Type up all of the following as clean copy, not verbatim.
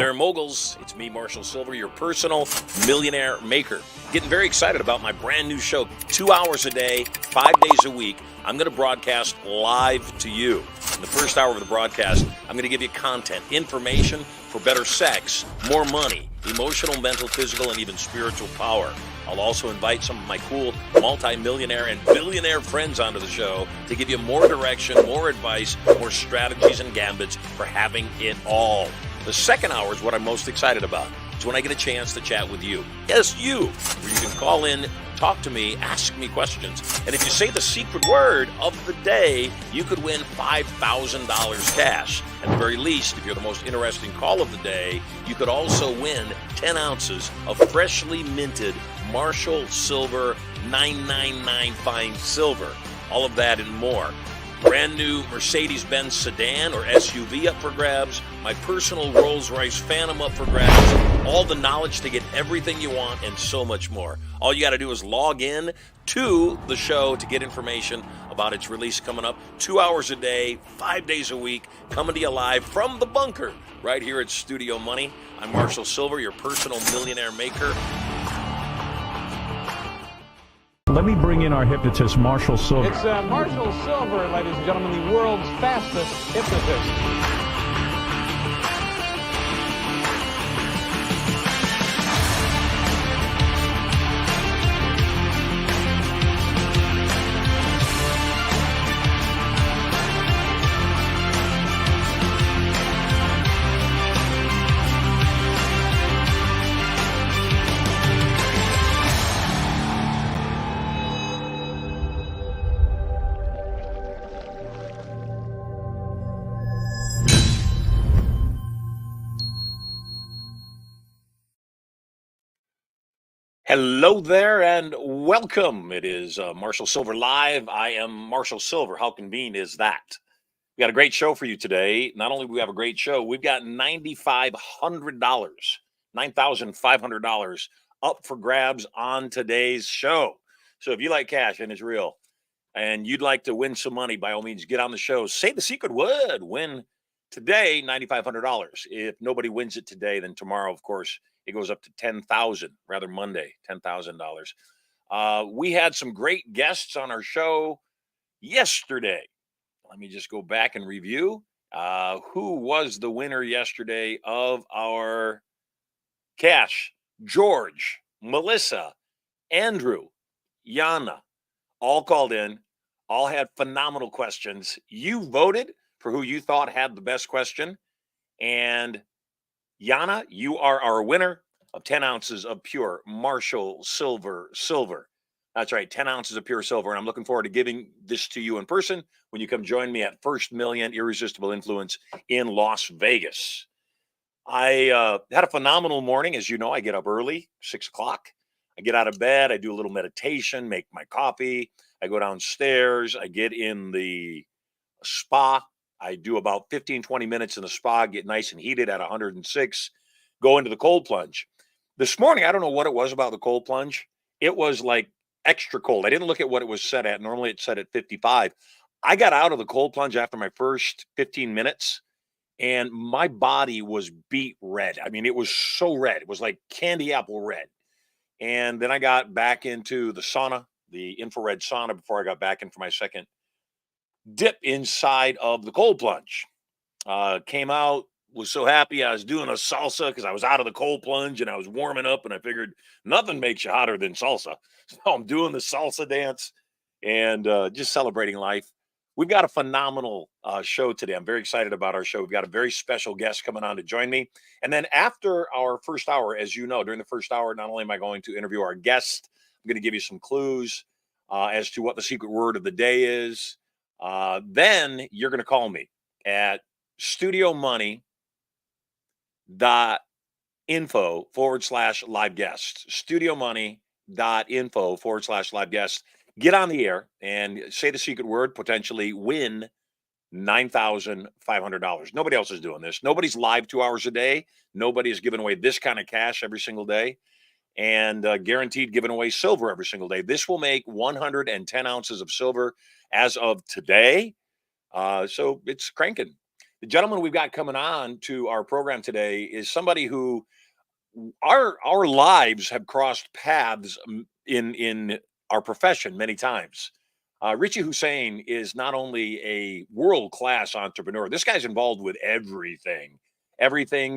there, moguls. It's me, Marshall Silver, your personal millionaire maker. Getting very excited about my brand new show. 2 hours a day, 5 days a week. I'm going to broadcast live to you. In the first hour of the broadcast, I'm going to give you content, information for better sex, more money, emotional, mental, physical, and even spiritual power. I'll also invite some of my cool multi-millionaire and billionaire friends onto the show to give you more direction, more advice, more strategies and gambits for having it all. The second hour is what I'm most excited about. It's when I get a chance to chat with you. Yes, you. Where you can call in, talk to me, ask me questions. And if you say the secret word of the day, you could win $5,000 cash. At the very least, if you're the most interesting call of the day, you could also win 10 ounces of freshly minted Marshall Silver 999 Fine Silver. All of that and more. Brand new Mercedes-Benz sedan or SUV up for grabs. My personal Rolls-Royce Phantom up for grabs. All the knowledge to get everything you want and so much more. All you got to do is log in to the show to get information about its release coming up. 2 hours a day, 5 days a week, coming to you live from the bunker right here at Studio Money. I'm Marshall Silver, your personal millionaire maker. Let me bring in our hypnotist, Marshall Silver. It's Marshall Silver, ladies and gentlemen, the world's fastest hypnotist. Hello there and welcome. It is Marshall Silver Live. I am Marshall Silver. How convenient is that? We got a great show for you today. Not only do we have a great show, we've got $9,500, $9,500 up for grabs on today's show. So if you like cash and it's real and you'd like to win some money, by all means, get on the show. Say the secret word. Win today, $9,500. If nobody wins it today, then tomorrow, of course, it goes up to $10,000, rather Monday, $10,000. We had some great guests on our show yesterday. Let me just go back and review. Who was the winner yesterday of our cash? George, Melissa, Andrew, Yana, all called in, all had phenomenal questions. You voted for who you thought had the best question. And Yana, you are our winner of 10 ounces of pure Marshall silver. That's right, 10 ounces of pure silver. And I'm looking forward to giving this to you in person when you come join me at First Million Irresistible Influence in Las Vegas. I had a phenomenal morning. As you know, I get up early, 6 o'clock. I get out of bed. I do a little meditation, make my coffee. I go downstairs. I get in the spa. I do about 15, 20 minutes in the spa, get nice and heated at 106, go into the cold plunge. This morning, I don't know what it was about the cold plunge. It was like extra cold. I didn't look at what it was set at. Normally it's set at 55. I got out of the cold plunge after my first 15 minutes and my body was beet red. I mean, it was so red. It was like candy apple red. And then I got back into the sauna, the infrared sauna, before I got back in for my second dip inside of the cold plunge. Came out, was so happy. I was doing a salsa because I was out of the cold plunge and I was warming up, and I figured nothing makes you hotter than salsa. So I'm doing the salsa dance and just celebrating life. We've got a phenomenal show today. I'm very excited about our show. We've got a very special guest coming on to join me. And then after our first hour, as you know, during the first hour, not only am I going to interview our guest, I'm going to give you some clues as to what the secret word of the day is. Then you're going to call me at studiomoney.info/live guests. Studiomoney.info/live guests. Get on the air and say the secret word, potentially win $9,500. Nobody else is doing this. Nobody's live 2 hours a day. Nobody is giving away this kind of cash every single day. And guaranteed giving away silver every single day. This will make 110 ounces of silver as of today. So it's cranking. The gentleman we've got coming on to our program today is somebody who our lives have crossed paths in our profession many times. Richie Hosein is not only a world class entrepreneur. This guy's involved with everything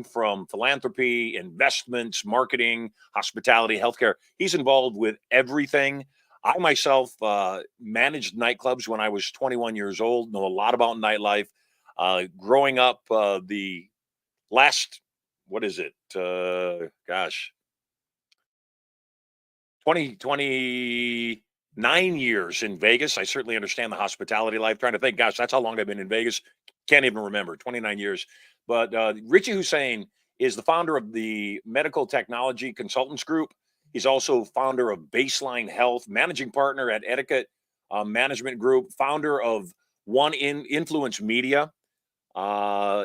from philanthropy, investments, marketing, hospitality, healthcare. He's involved with everything. I myself managed nightclubs when I was 21 years old. Know a lot about nightlife. Growing up, the last, what is it? Gosh, 29 years in Vegas. I certainly understand the hospitality life. Trying to think, gosh, that's how long I've been in Vegas. Can't even remember, 29 years. But Richie Hosein is the founder of the Medical Technology Consultants Group. He's also founder of Baseline Health, managing partner at Etiquette Management Group, founder of One Influence Media,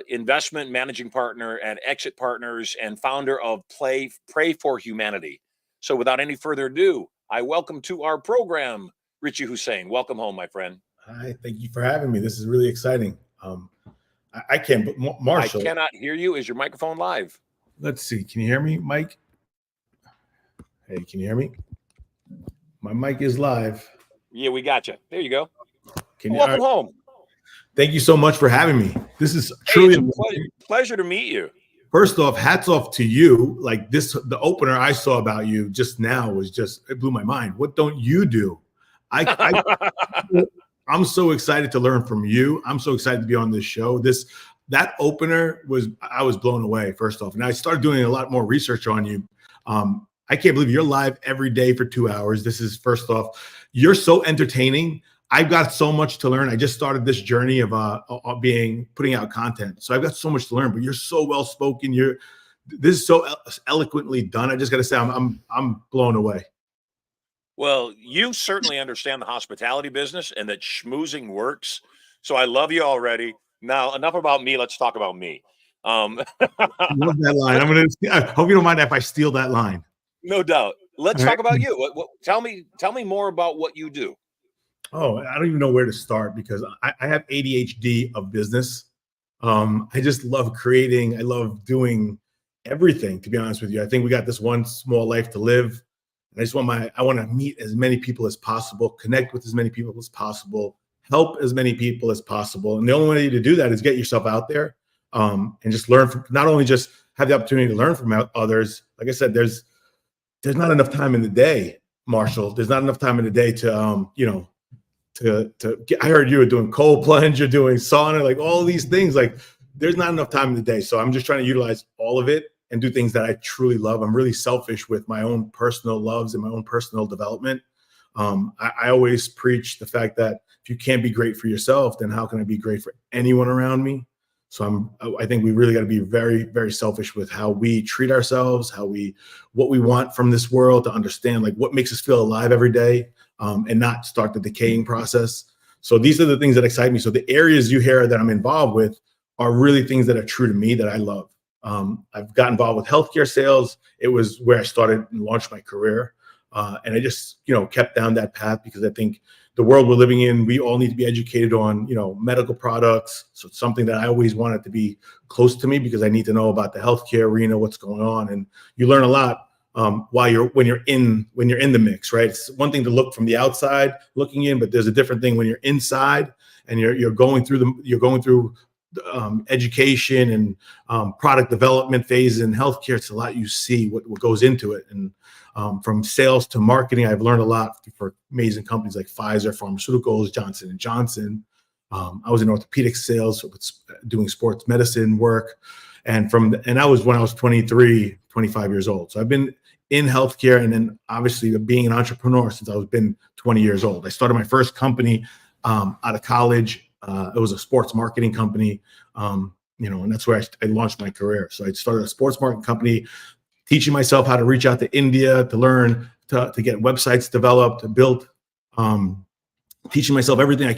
investment managing partner at Exit Partners, and founder of Pray for Humanity. So without any further ado, I welcome to our program, Richie Hosein. Welcome home, my friend. Hi, thank you for having me. This is really exciting. I can't, but Marshall. I cannot hear you. Is your microphone live? Let's see. Can you hear me, Mike? Hey, can you hear me? My mic is live. Yeah, we got you. There you go. Welcome home. Thank you so much for having me. This is truly a pleasure to meet you. First off, hats off to you. Like the opener I saw about you just now it blew my mind. What don't you do? I'm so excited to learn from you. I'm so excited to be on this show. That opener I was blown away, first off. And I started doing a lot more research on you. I can't believe you're live every day for 2 hours. This is, first off, you're so entertaining. I've got so much to learn. I just started this journey of putting out content. So I've got so much to learn, but you're so well spoken. This is so eloquently done. I just got to say, I'm blown away. Well, you certainly understand the hospitality business and that schmoozing works. So I love you already. Now, enough about me. Let's talk about me. I love that line. I hope you don't mind if I steal that line. No doubt. Let's talk about you. Tell me more about what you do. Oh, I don't even know where to start because I have ADHD of business. I just love creating. I love doing everything, to be honest with you. I think we got this one small life to live. And I want to meet as many people as possible, connect with as many people as possible, help as many people as possible. And the only way to do that is get yourself out there and just learn from, not only just have the opportunity to learn from others. Like I said, there's not enough time in the day, Marshall. There's not enough time in the day to I heard you were doing cold plunge, you're doing sauna, like all these things. Like there's not enough time in the day. So I'm just trying to utilize all of it and do things that I truly love. I'm really selfish with my own personal loves and my own personal development. I always preach the fact that if you can't be great for yourself, then how can I be great for anyone around me? So I think we really got to be very, very selfish with how we treat ourselves, what we want from this world, to understand like what makes us feel alive every day, and not start the decaying process. So these are the things that excite me. So the areas you hear that I'm involved with are really things that are true to me, that I love. I've got involved with healthcare sales. It was where I started and launched my career. And I just, kept down that path because I think the world we're living in, we all need to be educated on, medical products. So it's something that I always wanted to be close to me because I need to know about the healthcare arena, what's going on. And you learn a lot when you're in the mix, right? It's one thing to look from the outside looking in, but there's a different thing when you're inside and you're going through education and product development phases in healthcare. It's a lot you see what goes into it. And from sales to marketing, I've learned a lot for amazing companies like Pfizer, Pharmaceuticals, Johnson & Johnson. I was in orthopedic sales, doing sports medicine work. And I was when I was 23, 25 years old. So I've been in healthcare and then obviously being an entrepreneur since I was been 20 years old. I started my first company out of college. It was a sports marketing company, and that's where I launched my career. So I started a sports marketing company, teaching myself how to reach out to India, to learn, to get websites developed, to build, teaching myself everything. I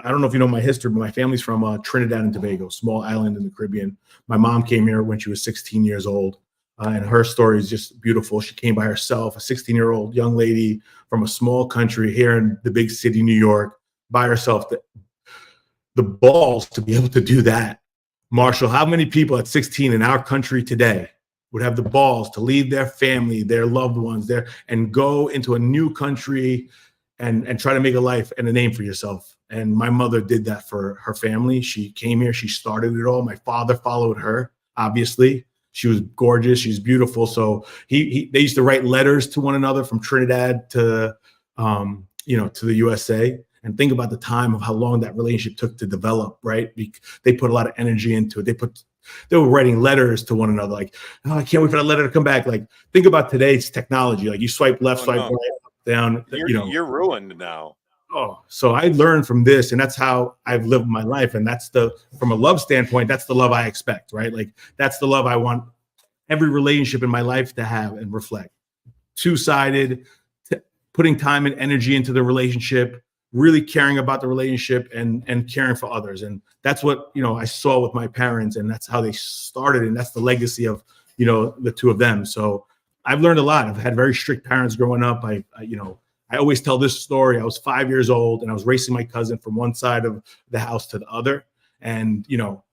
don't know if you know my history, but my family's from Trinidad and Tobago, small island in the Caribbean. My mom came here when she was 16 years old. And her story is just beautiful. She came by herself, a 16-year-old young lady from a small country here in the big city, New York, by herself. The balls to be able to do that Marshall, how many people at 16 in our country today would have the balls to leave their family, their loved ones there, and go into a new country and try to make a life and a name for yourself? And my mother did that for her family. She came here, she started it all. My father followed her, obviously. She was gorgeous, she's beautiful. So they used to write letters to one another from Trinidad to to the USA. And think about the time of how long that relationship took to develop, right? They put a lot of energy into it. They were writing letters to one another, like, oh, I can't wait for that letter to come back. Like, think about today's technology. Like, you swipe left, swipe right, up, down. You're ruined now. Oh, so I learned from this, and that's how I've lived my life. And that's from a love standpoint, that's the love I expect, right? Like, that's the love I want every relationship in my life to have and reflect. Two-sided, putting time and energy into the relationship, really caring about the relationship and caring for others. And that's what, I saw with my parents, and that's how they started. And that's the legacy of, the two of them. So I've learned a lot. I've had very strict parents growing up. I always tell this story. I was 5 years old and I was racing my cousin from one side of the house to the other. And,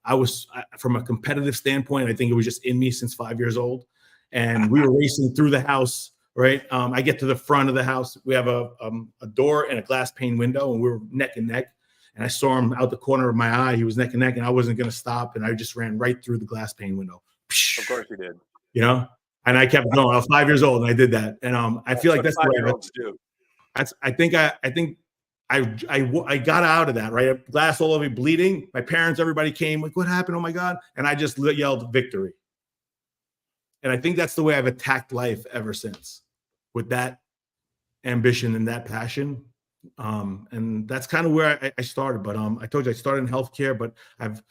I was, from a competitive standpoint, I think it was just in me since 5 years old. And we were racing through the house. Right. I get to the front of the house. We have a door and a glass pane window, and we were neck and neck. And I saw him out the corner of my eye. He was neck and neck, and I wasn't going to stop. And I just ran right through the glass pane window. Of course you did. And I kept going. I was 5 years old and I did that. And I feel like that's the way I got out of that, right? Glass all over me, bleeding. My parents, everybody came, like, what happened? Oh my God. And I just yelled victory. And I think that's the way I've attacked life ever since, with that ambition and that passion. And that's kind of where I started. But I told you I started in healthcare, but I've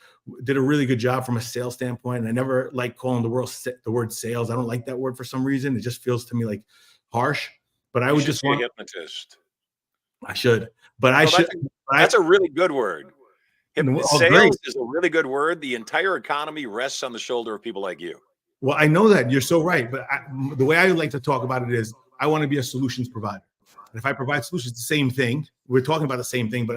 did a really good job from a sales standpoint. And I never like calling the word sales. I don't like that word for some reason. It just feels to me like harsh. But I would just want a hypnotist. I should, but I should. That's a really good word. Sales great. is a really good word. The entire economy rests on the shoulder of people like you. Well, I know that you're so right, but the way I like to talk about it is I want to be a solutions provider. And if I provide solutions, the same thing. We're talking about the same thing, but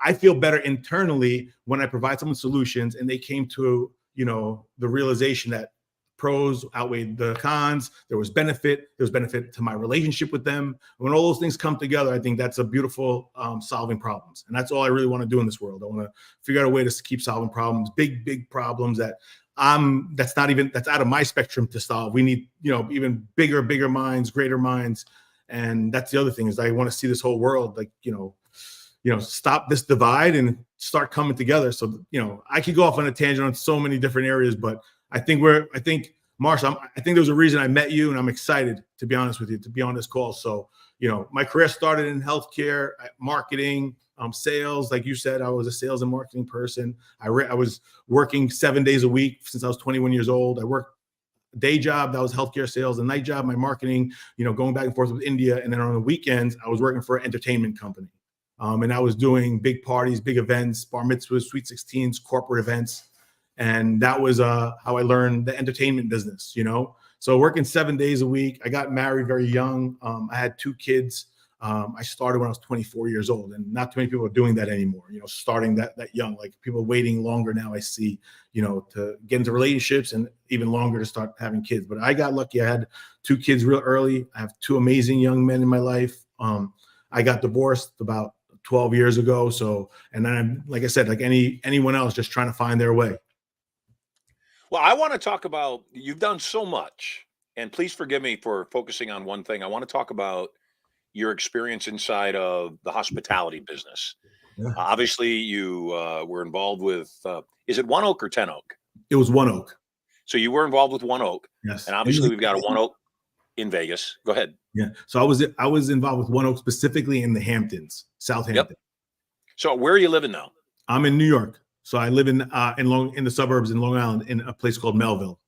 I feel better internally when I provide someone solutions and they came to, the realization that pros outweighed the cons. There was benefit to my relationship with them. When all those things come together, I think that's a beautiful solving problems. And that's all I really want to do in this world. I want to figure out a way to keep solving problems, big problems that's out of my spectrum to solve. We need, even bigger minds, greater minds. And that's the other thing is I want to see this whole world, like, stop this divide and start coming together. So, I could go off on a tangent on so many different areas, but I think Marshall, I think there's a reason I met you, and I'm excited, to be honest with you, to be on this call. So, my career started in healthcare, marketing, sales. Like you said, I was a sales and marketing person. I was working 7 days a week since I was 21 years old. I worked a day job, that was healthcare sales, a night job, my marketing, going back and forth with India. And then on the weekends, I was working for an entertainment company. And I was doing big parties, big events, bar mitzvahs, sweet 16s, corporate events. And that was how I learned the entertainment business, So working 7 days a week. I got married very young. I had 2 kids. I started when I was 24 years old, and not too many people are doing that anymore, starting that young. Like, people waiting longer now, I see, to get into relationships, and even longer to start having kids. But I got lucky. I had 2 kids real early. I have 2 amazing young men in my life. I got divorced about 12 years ago. So, and then I'm, like I said, like anyone else, just trying to find their way. Well, I want to talk about, you've done so much, and please forgive me for focusing on one thing. I want to talk about your experience inside of the hospitality business. Yeah. Obviously, you were involved with, is it One Oak or 10 Oak? It was One Oak. So you were involved with One Oak. Yes. And obviously we've got a One Oak in Vegas. Go ahead. Yeah. So I was involved with One Oak specifically in the Hamptons, Southampton. Yep. So where are you living now? I'm in New York. So I live in the suburbs in Long Island, in a place called Melville.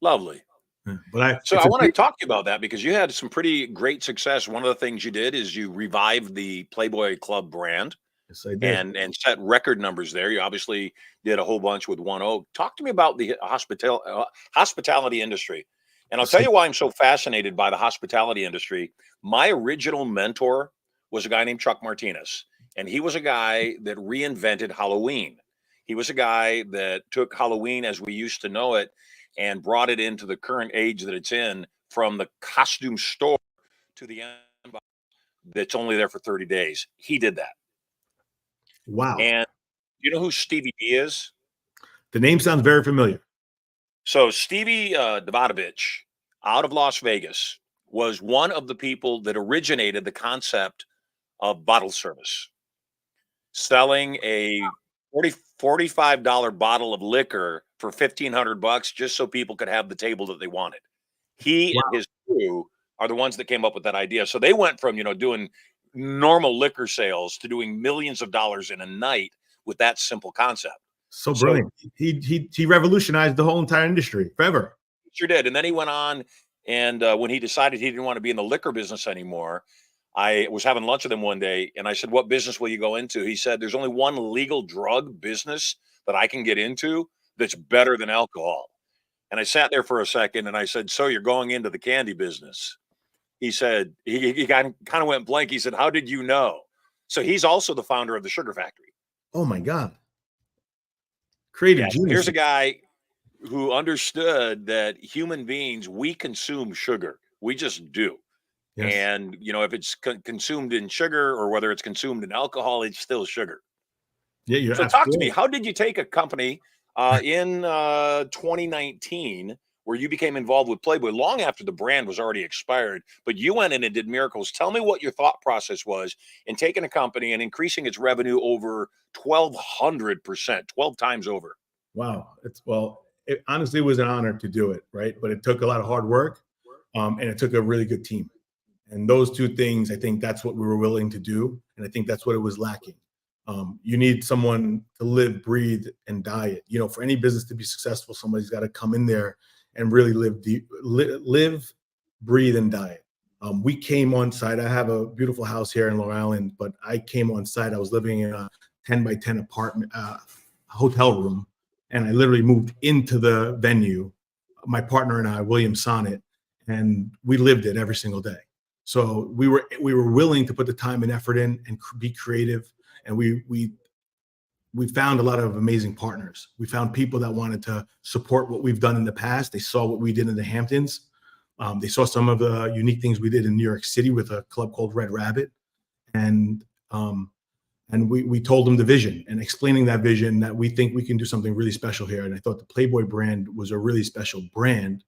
Lovely. Yeah, I want to talk to you about that, because you had some pretty great success. One of the things you did is you revived the Playboy Club brand. Yes, I did. And set record numbers there. You obviously did a whole bunch with One Oak. Talk to me about the hospitality industry. And I'll tell you why I'm so fascinated by the hospitality industry. My original mentor was a guy named Chuck Martinez, and he was a guy that reinvented Halloween. He was a guy that took Halloween as we used to know it and brought it into the current age that it's in, from the costume store to the end box that's only there for 30 days. He did that. Wow. And you know who Stevie D is? The name sounds very familiar. So Stevie Davidovich out of Las Vegas was one of the people that originated the concept of bottle service, selling a $45 bottle of liquor for $1,500 just so people could have the table that they wanted. He and his crew are the ones that came up with that idea. So they went from, doing normal liquor sales to doing millions of dollars in a night with that simple concept. So brilliant. He revolutionized the whole entire industry forever. Sure did. And then he went on, and when he decided he didn't want to be in the liquor business anymore, I was having lunch with him one day, and I said, "What business will you go into?" He said, "There's only one legal drug business that I can get into that's better than alcohol." And I sat there for a second, and I said, "So you're going into the candy business?" He said, he kind of went blank. He said, "How did you know?" So he's also the founder of the Sugar Factory. Oh my God. Creative genius. Here's a guy who understood that human beings, we consume sugar. We just do. Yes. And, if it's consumed in sugar or whether it's consumed in alcohol, it's still sugar. Yeah, you're So talk to me. How did you take a company in 2019 where you became involved with Playboy long after the brand was already expired, but you went in and did miracles? Tell me what your thought process was in taking a company and increasing its revenue over 1,200%, 12 times over. Wow. It honestly was an honor to do it, right? But it took a lot of hard work, and it took a really good team. And those two things, I think that's what we were willing to do. And I think that's what it was lacking. You need someone to live, breathe, and die it. For any business to be successful, somebody's got to come in there and really live, breathe, and die it. We came on site. I have a beautiful house here in Long Island, but I came on site. I was living in a 10 by 10 apartment, hotel room. And I literally moved into the venue, my partner and I, William Sonnet, and we lived it every single day. So we were willing to put the time and effort in and be creative. And we found a lot of amazing partners. We found people that wanted to support what we've done in the past. They saw what we did in the Hamptons. They saw some of the unique things we did in New York City with a club called Red Rabbit. And we told them the vision and explaining that vision, that we think we can do something really special here. And I thought the Playboy brand was a really special brand.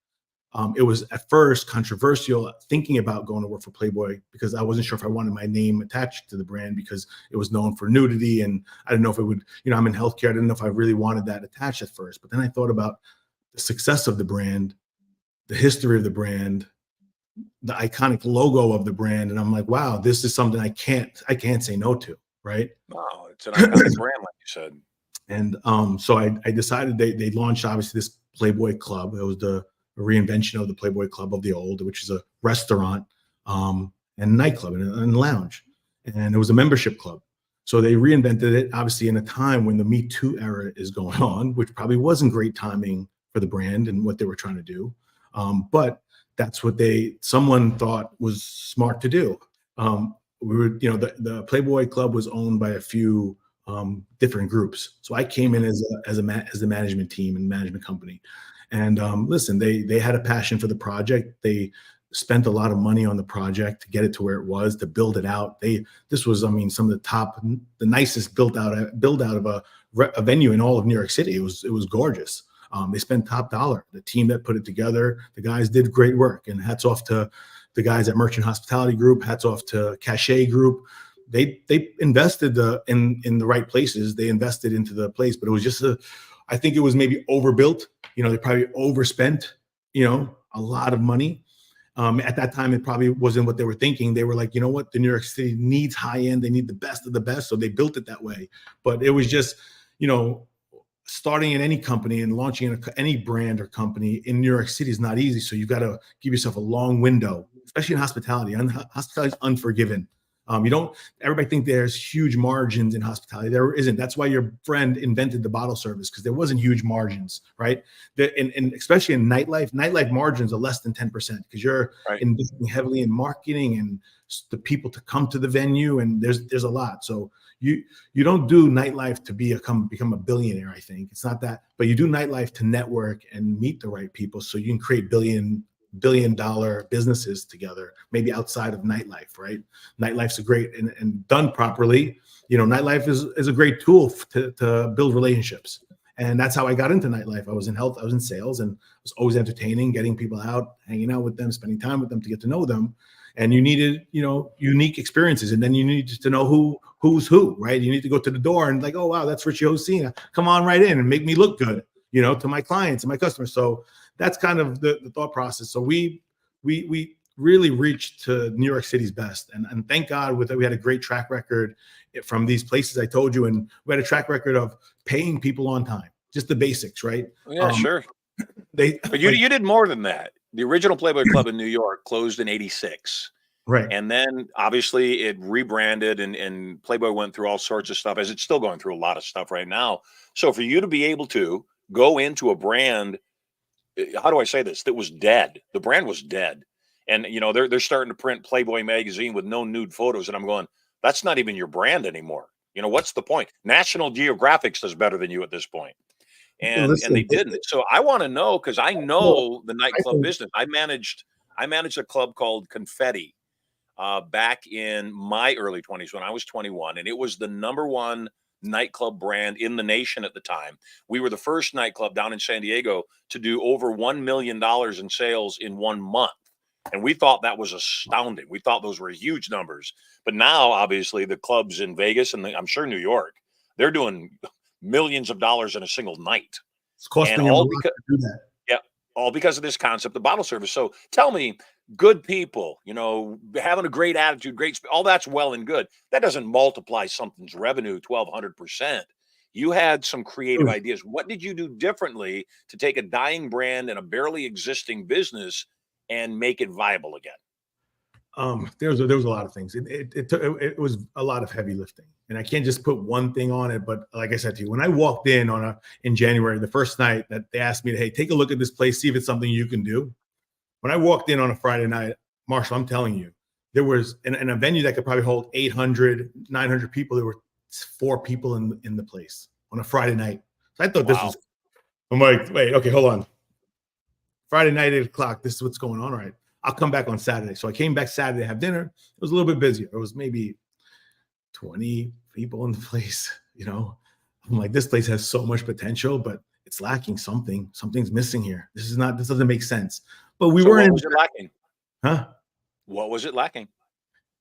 It was at first controversial thinking about going to work for Playboy because I wasn't sure if I wanted my name attached to the brand because it was known for nudity. And I didn't know if it would, I'm in healthcare. I didn't know if I really wanted that attached at first. But then I thought about the success of the brand, the history of the brand, the iconic logo of the brand. And I'm like, wow, this is something I can't say no to. Right. Wow. It's an iconic brand, like you said. And so I decided they launched obviously this Playboy Club. It was the reinvention of the Playboy Club of the old, which is a restaurant and nightclub and lounge. And it was a membership club. So they reinvented it, obviously, in a time when the Me Too era is going on, which probably wasn't great timing for the brand and what they were trying to do. But that's what someone thought was smart to do. The Playboy Club was owned by a few different groups. So I came in as a management team and management company. And listen, they had a passion for the project. They spent a lot of money on the project to get it to where it was, to build it out. This was, some of the nicest build out of a venue in all of New York City. It was gorgeous. They spent top dollar. The team that put it together, the guys did great work. And hats off to the guys at Merchant Hospitality Group. Hats off to Cachet Group. They invested in the right places. They invested into the place, but it was just I think it was maybe overbuilt. They probably overspent, a lot of money. At that time, it probably wasn't what they were thinking. They were like, you know what? The New York City needs high end. They need the best of the best. So they built it that way. But it was just, starting in any company and launching any brand or company in New York City is not easy. So you got to give yourself a long window, especially in hospitality. Hospitality is unforgiving. You don't, everybody think there's huge margins in hospitality. There isn't. That's why your friend invented the bottle service, because there wasn't huge margins, right? And especially in nightlife margins are less than 10% because you're investing heavily in marketing and the people to come to the venue. And there's a lot. So you don't do nightlife to become a billionaire. I think it's not that, but you do nightlife to network and meet the right people so you can create billion-dollar businesses together, maybe outside of nightlife, right? Nightlife's a great, and done properly, nightlife is a great tool to build relationships. And that's how I got into nightlife. I was in health, I was in sales, and I was always entertaining, getting people out, hanging out with them, spending time with them to get to know them. And you needed, unique experiences. And then you need to know who's who, right? You need to go to the door and like, oh, wow, that's Richie Hosein. Come on right in and make me look good, to my clients and my customers. So that's kind of the thought process. So we really reached to New York City's best. And thank God we had a great track record from these places I told you. And we had a track record of paying people on time, just the basics, right? Yeah, sure. But you did more than that. The original Playboy Club in New York closed in '86. Right. And then obviously it rebranded and Playboy went through all sorts of stuff, as it's still going through a lot of stuff right now. So for you to be able to go into a brand, how do I say this, that was dead. The brand was dead. And, they're starting to print Playboy magazine with no nude photos. And I'm going, that's not even your brand anymore. What's the point? National Geographic does better than you at this point. And they didn't. So I want to know, because I know the nightclub business. I managed a club called Confetti back in my early 20s when I was 21. And it was the #1 nightclub brand in the nation at the time. We were the first nightclub down in San Diego to do over $1 million in sales in 1 month. And we thought that was astounding. We thought those were huge numbers. But now, obviously, the clubs in Vegas and I'm sure New York, they're doing millions of dollars in a single night. It's costing them a lot to do that. Yeah, all because of this concept of bottle service. So tell me, good people, having a great attitude, all that's well and good. That doesn't multiply something's revenue 1,200%. You had some creative ideas. What did you do differently to take a dying brand and a barely existing business and make it viable again? There was a lot of things. It was a lot of heavy lifting, and I can't just put one thing on it. But like I said to you, when I walked in in January, the first night that they asked me to, hey, take a look at this place, see if it's something you can do. When I walked in on a Friday night, Marshall, I'm telling you, there was in a venue that could probably hold 800, 900 people. There were 4 people in the place on a Friday night. So I thought this was. I'm like, wait, okay, hold on. Friday night, 8 o'clock. This is what's going on. All right. I'll come back on Saturday. So I came back Saturday to have dinner. It was a little bit busier. It was maybe 20 people in the place. I'm like, this place has so much potential, but it's lacking something. Something's missing here. This doesn't make sense. But what was it lacking? Huh? What was it lacking?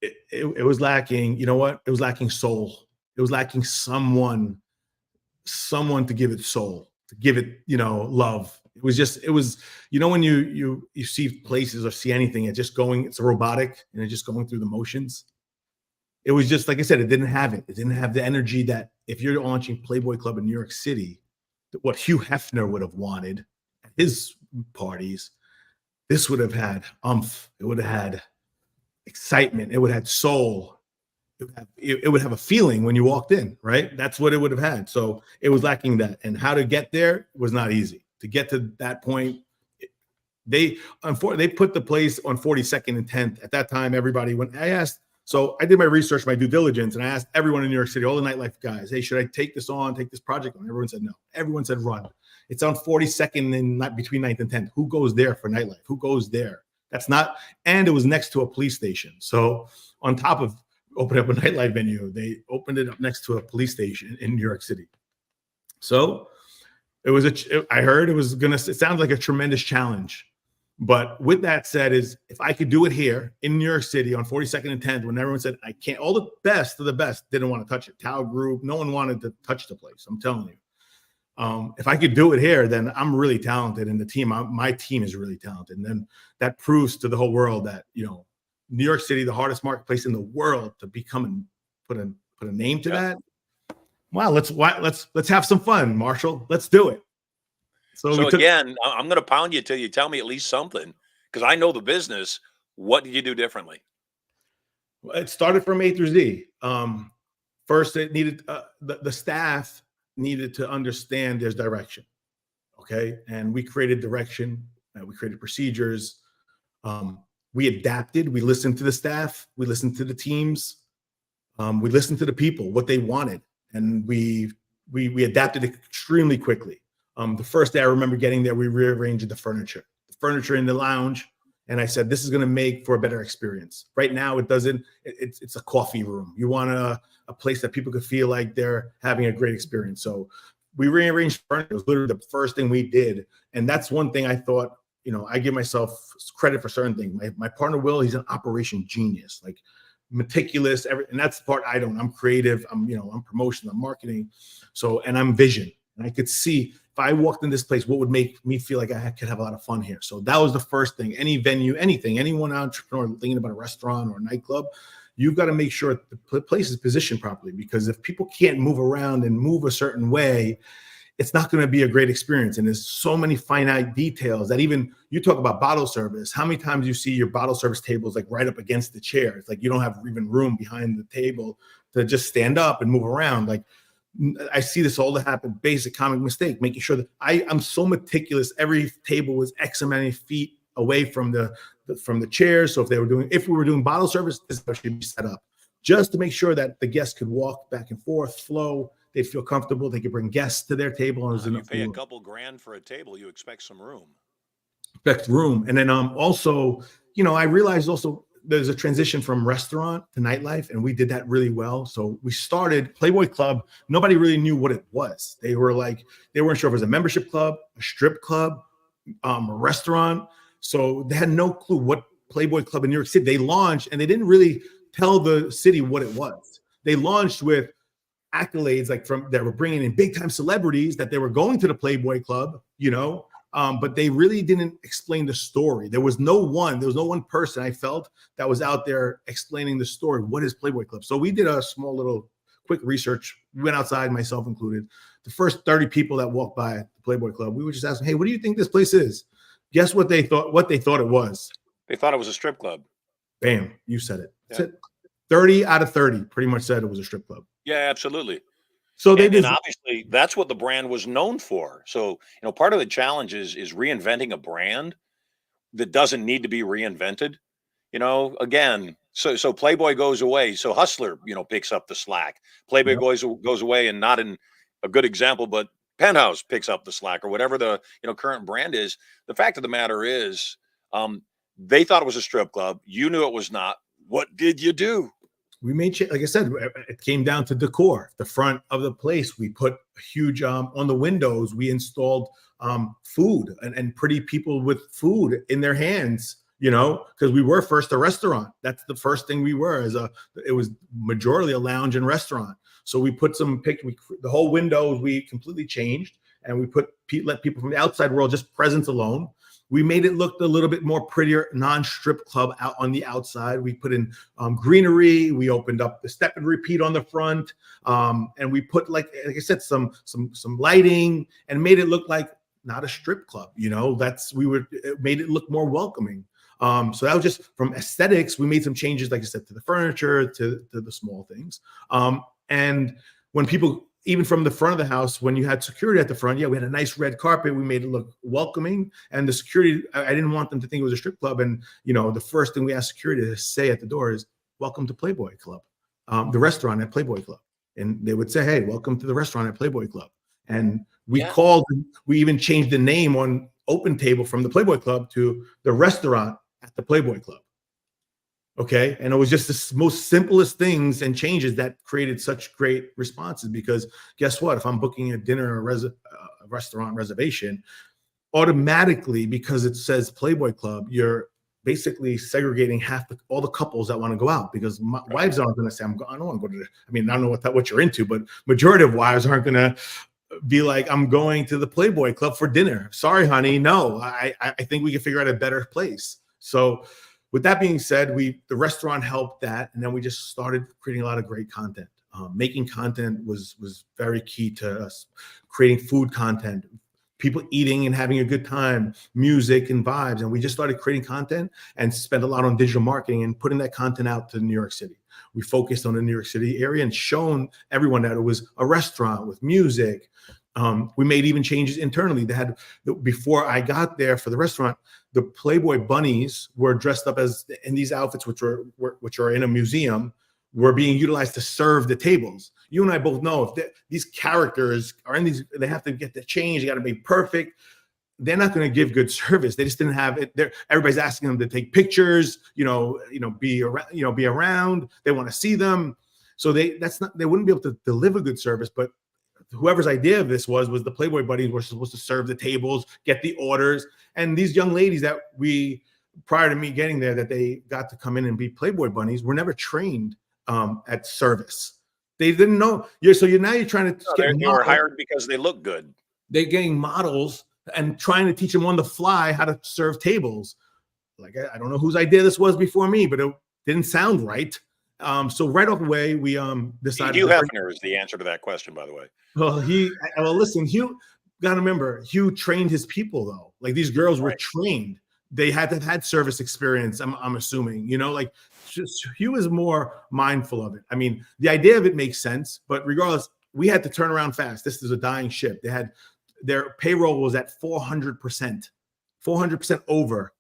It was lacking. You know what? It was lacking soul. It was lacking someone to give it soul, to give it, love. It was, when you see places or see anything, it's robotic and it's just going through the motions. It was just, like I said, it didn't have it. It didn't have the energy that if you're launching Playboy Club in New York City, what Hugh Hefner would have wanted at his parties, this would have had it would have had excitement. It would have had soul. It would have a feeling when you walked in, right? That's what it would have had. So it was lacking that. And how to get there was not easy. To get to that point, they put the place on 42nd and 10th. At that time, so I did my research, my due diligence, and I asked everyone in New York City, all the nightlife guys, hey, should I take this project on? Everyone said no. Everyone said run. It's on 42nd and not between 9th and 10th. Who goes there for nightlife? Who goes there? And it was next to a police station. So on top of opening up a nightlife venue, they opened it up next to a police station in New York City. So I heard it sounds like a tremendous challenge. But with that said, if I could do it here in New York City on 42nd and 10th, when everyone said I can't, all the best of the best didn't want to touch it. Tao Group, no one wanted to touch the place. I'm telling you. If I could do it here, then I'm really talented, and my team is really talented. And then that proves to the whole world that, New York City, the hardest marketplace in the world, to become and put a name to that. Wow, let's have some fun, Marshall. Let's do it. So again, I'm going to pound you till you tell me at least something, because I know the business. What did you do differently? It started from A through Z. First, it needed the staff needed to understand there's direction. Okay, and we created direction. We created procedures. We adapted. We listened to the staff. We listened to the teams. We listened to the people, what they wanted, and we adapted extremely quickly. The first day I remember getting there, we rearranged the furniture in the lounge. And I said, this is going to make for a better experience. Right now, it doesn't. It's a coffee room. You want a place that people could feel like they're having a great experience. So we rearranged furniture. It was literally the first thing we did. And that's one thing I thought, I give myself credit for certain things. My partner, Will, he's an operation genius, like meticulous. And that's the part I don't. I'm creative. I'm promotion. I'm marketing. So, and I'm vision. And I could see if I walked in this place, what would make me feel like I could have a lot of fun here. So that was the first thing. Any venue, anything, anyone entrepreneur thinking about a restaurant or a nightclub, you've got to make sure the place is positioned properly, because if people can't move around and move a certain way, it's not going to be a great experience. And there's so many finite details that even you talk about bottle service. How many times you see your bottle service tables like right up against the chair? It's like you don't have even room behind the table to just stand up and move around. Like, I see this all that happen. Basic comic mistake, making sure that I'm so meticulous. Every table was X amount of feet away from the chairs. So if we were doing bottle service, this should be set up just to make sure that the guests could walk back and forth, flow. They'd feel comfortable. They could bring guests to their table. And you pay a couple grand for a table, you expect some room. And then also, I realized also there's a transition from restaurant to nightlife, and we did that really well. So we started Playboy Club. Nobody really knew what it was. They weren't sure if it was a membership club, a strip club, a restaurant. So they had no clue what Playboy Club in New York City. They launched, and they didn't really tell the city what it was. They launched with accolades that were bringing in big time celebrities that they were going to the Playboy Club, but they really didn't explain the story. There was no one person I felt that was out there explaining the story. What is Playboy Club? So we did a small little quick research. We went outside, myself included. The first 30 people that walked by the Playboy Club, we were just asking, hey, what do you think this place is? Guess what they thought it was? They thought it was a strip club. Bam, you said it. Yeah. 30 out of 30 pretty much said it was a strip club. Yeah, absolutely. So and obviously that's what the brand was known for. So, part of the challenge is reinventing a brand that doesn't need to be reinvented. Again, so Playboy goes away. So Hustler, picks up the slack. Playboy goes away, and not in a good example, but Penthouse picks up the slack, or whatever the current brand is. The fact of the matter is, they thought it was a strip club. You knew it was not. What did you do? We made, like I said, it came down to decor. The front of the place, we put a huge on the windows. We installed food and pretty people with food in their hands, because we were first a restaurant. That's the first thing we were. It was majorly a lounge and restaurant. So we put some pictures. The whole windows we completely changed, and we let people from the outside world just presence alone. We made it look a little bit more prettier, non-strip club out on the outside. We put in greenery. We opened up the step and repeat on the front, and we put, like I said, some lighting, and made it look like not a strip club. It made it look more welcoming. So that was just from aesthetics. We made some changes, like I said, to the furniture, to the small things. And when people, even from the front of the house, when you had security at the front, we had a nice red carpet. We made it look welcoming. And the security, I didn't want them to think it was a strip club. And, the first thing we asked security to say at the door is, welcome to Playboy Club, the restaurant at Playboy Club. And they would say, hey, welcome to the restaurant at Playboy Club. And we even changed the name on Open Table from the Playboy Club to the restaurant at the Playboy Club. Okay. And it was just the most simplest things and changes that created such great responses, because guess what? If I'm booking a dinner or a restaurant reservation, automatically, because it says Playboy Club, you're basically segregating all the couples that want to go out, because wives aren't going to say, I don't want to go to I don't know what you're into, but majority of wives aren't going to be like, I'm going to the Playboy Club for dinner. Sorry, honey. No, I think we can figure out a better place. So with that being said, the restaurant helped that, and then we just started creating a lot of great content. Making content was very key to us. Creating food content, people eating and having a good time, music and vibes. And we just started creating content and spent a lot on digital marketing and putting that content out to New York City. We focused on the New York City area and shown everyone that it was a restaurant with music. We made even changes internally. They had, before I got there for the restaurant, the Playboy bunnies were dressed up as in these outfits, which are in a museum, were being utilized to serve the tables. You and I both know if these characters are in these, they have to get the change. They got to be perfect. They're not going to give good service. They just didn't have it. Everybody's asking them to take pictures. Be around. They want to see them. So they wouldn't be able to deliver good service. But whoever's idea of this was the Playboy buddies were supposed to serve the tables, get the orders, and these young ladies that prior to me getting there, that they got to come in and be Playboy bunnies, were never trained at service. They didn't know. Now you're trying to. They were hired because they look good. They're getting models and trying to teach them on the fly how to serve tables. Like, I don't know whose idea this was before me, but it didn't sound right. So right off the way, we decided. Hugh Hefner is the answer to that question, by the way. Well, listen, Hugh. Got to remember, Hugh trained his people though. Like, these girls were trained. They had to have had service experience. I'm assuming, Hugh is more mindful of it. I mean, the idea of it makes sense, but regardless, we had to turn around fast. This is a dying ship. Their payroll was at 400%, 400% over.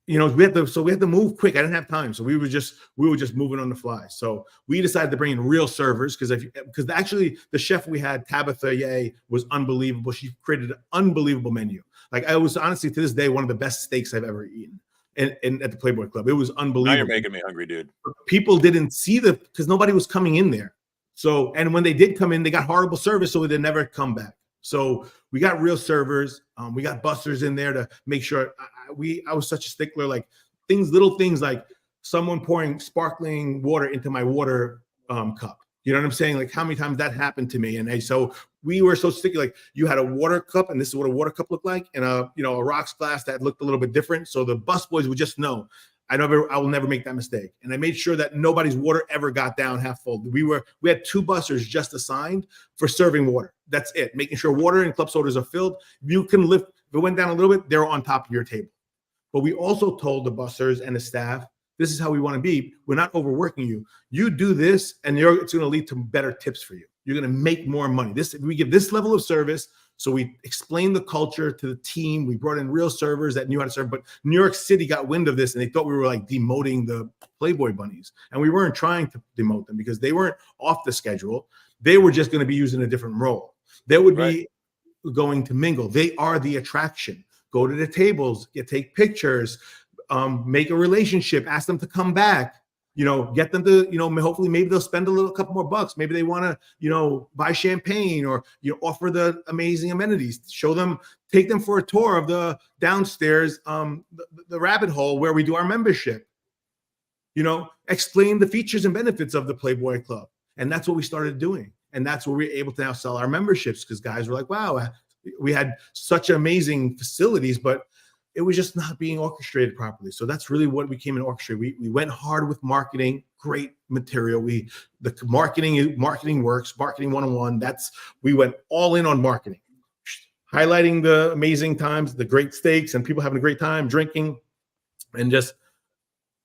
We had to move quick. I didn't have time, so we were just moving on the fly. So we decided to bring in real servers because actually the chef we had, Tabitha Ye, was unbelievable. She created an unbelievable menu. Like, I was honestly to this day one of the best steaks I've ever eaten, and at the Playboy Club, it was unbelievable. Now you're making me hungry, dude. People didn't see because nobody was coming in there. So, and when they did come in, they got horrible service, so they never come back. So we got real servers. We got busters in there to make sure. I was such a stickler, like little things like someone pouring sparkling water into my water cup. You know what I'm saying? Like, how many times that happened to me? And so we were so sticky. Like, you had a water cup, and this is what a water cup looked like, and a rocks glass that looked a little bit different. So the busboys would just know. I will never make that mistake. And I made sure that nobody's water ever got down half full. We had 2 busters just assigned for serving water. That's it. Making sure water and club sodas are filled. You can lift. If it went down a little bit, they're on top of your table. But we also told the busters and the staff, this is how we want to be. We're not overworking you. You do this, and it's going to lead to better tips for you. You're going to make more money. We give this level of service. So we explained the culture to the team. We brought in real servers that knew how to serve. But New York City got wind of this, and they thought we were like demoting the Playboy bunnies. And we weren't trying to demote them because they weren't off the schedule. They were just going to be using a different role. They would be going to mingle. They are the attraction. Go to the tables, take pictures, make a relationship, ask them to come back. Get them to, hopefully maybe they'll spend a couple more bucks. Maybe they want to, buy champagne or, offer the amazing amenities. Take them for a tour of the downstairs, the rabbit hole where we do our membership. Explain the features and benefits of the Playboy Club. And that's what we started doing. And that's where we were able to now sell our memberships, because guys were like, wow, we had such amazing facilities, but it was just not being orchestrated properly. So that's really what we came in orchestrate. We went hard with marketing, great material. The marketing works, marketing 101. We went all in on marketing, highlighting the amazing times, the great steaks, and people having a great time drinking, and just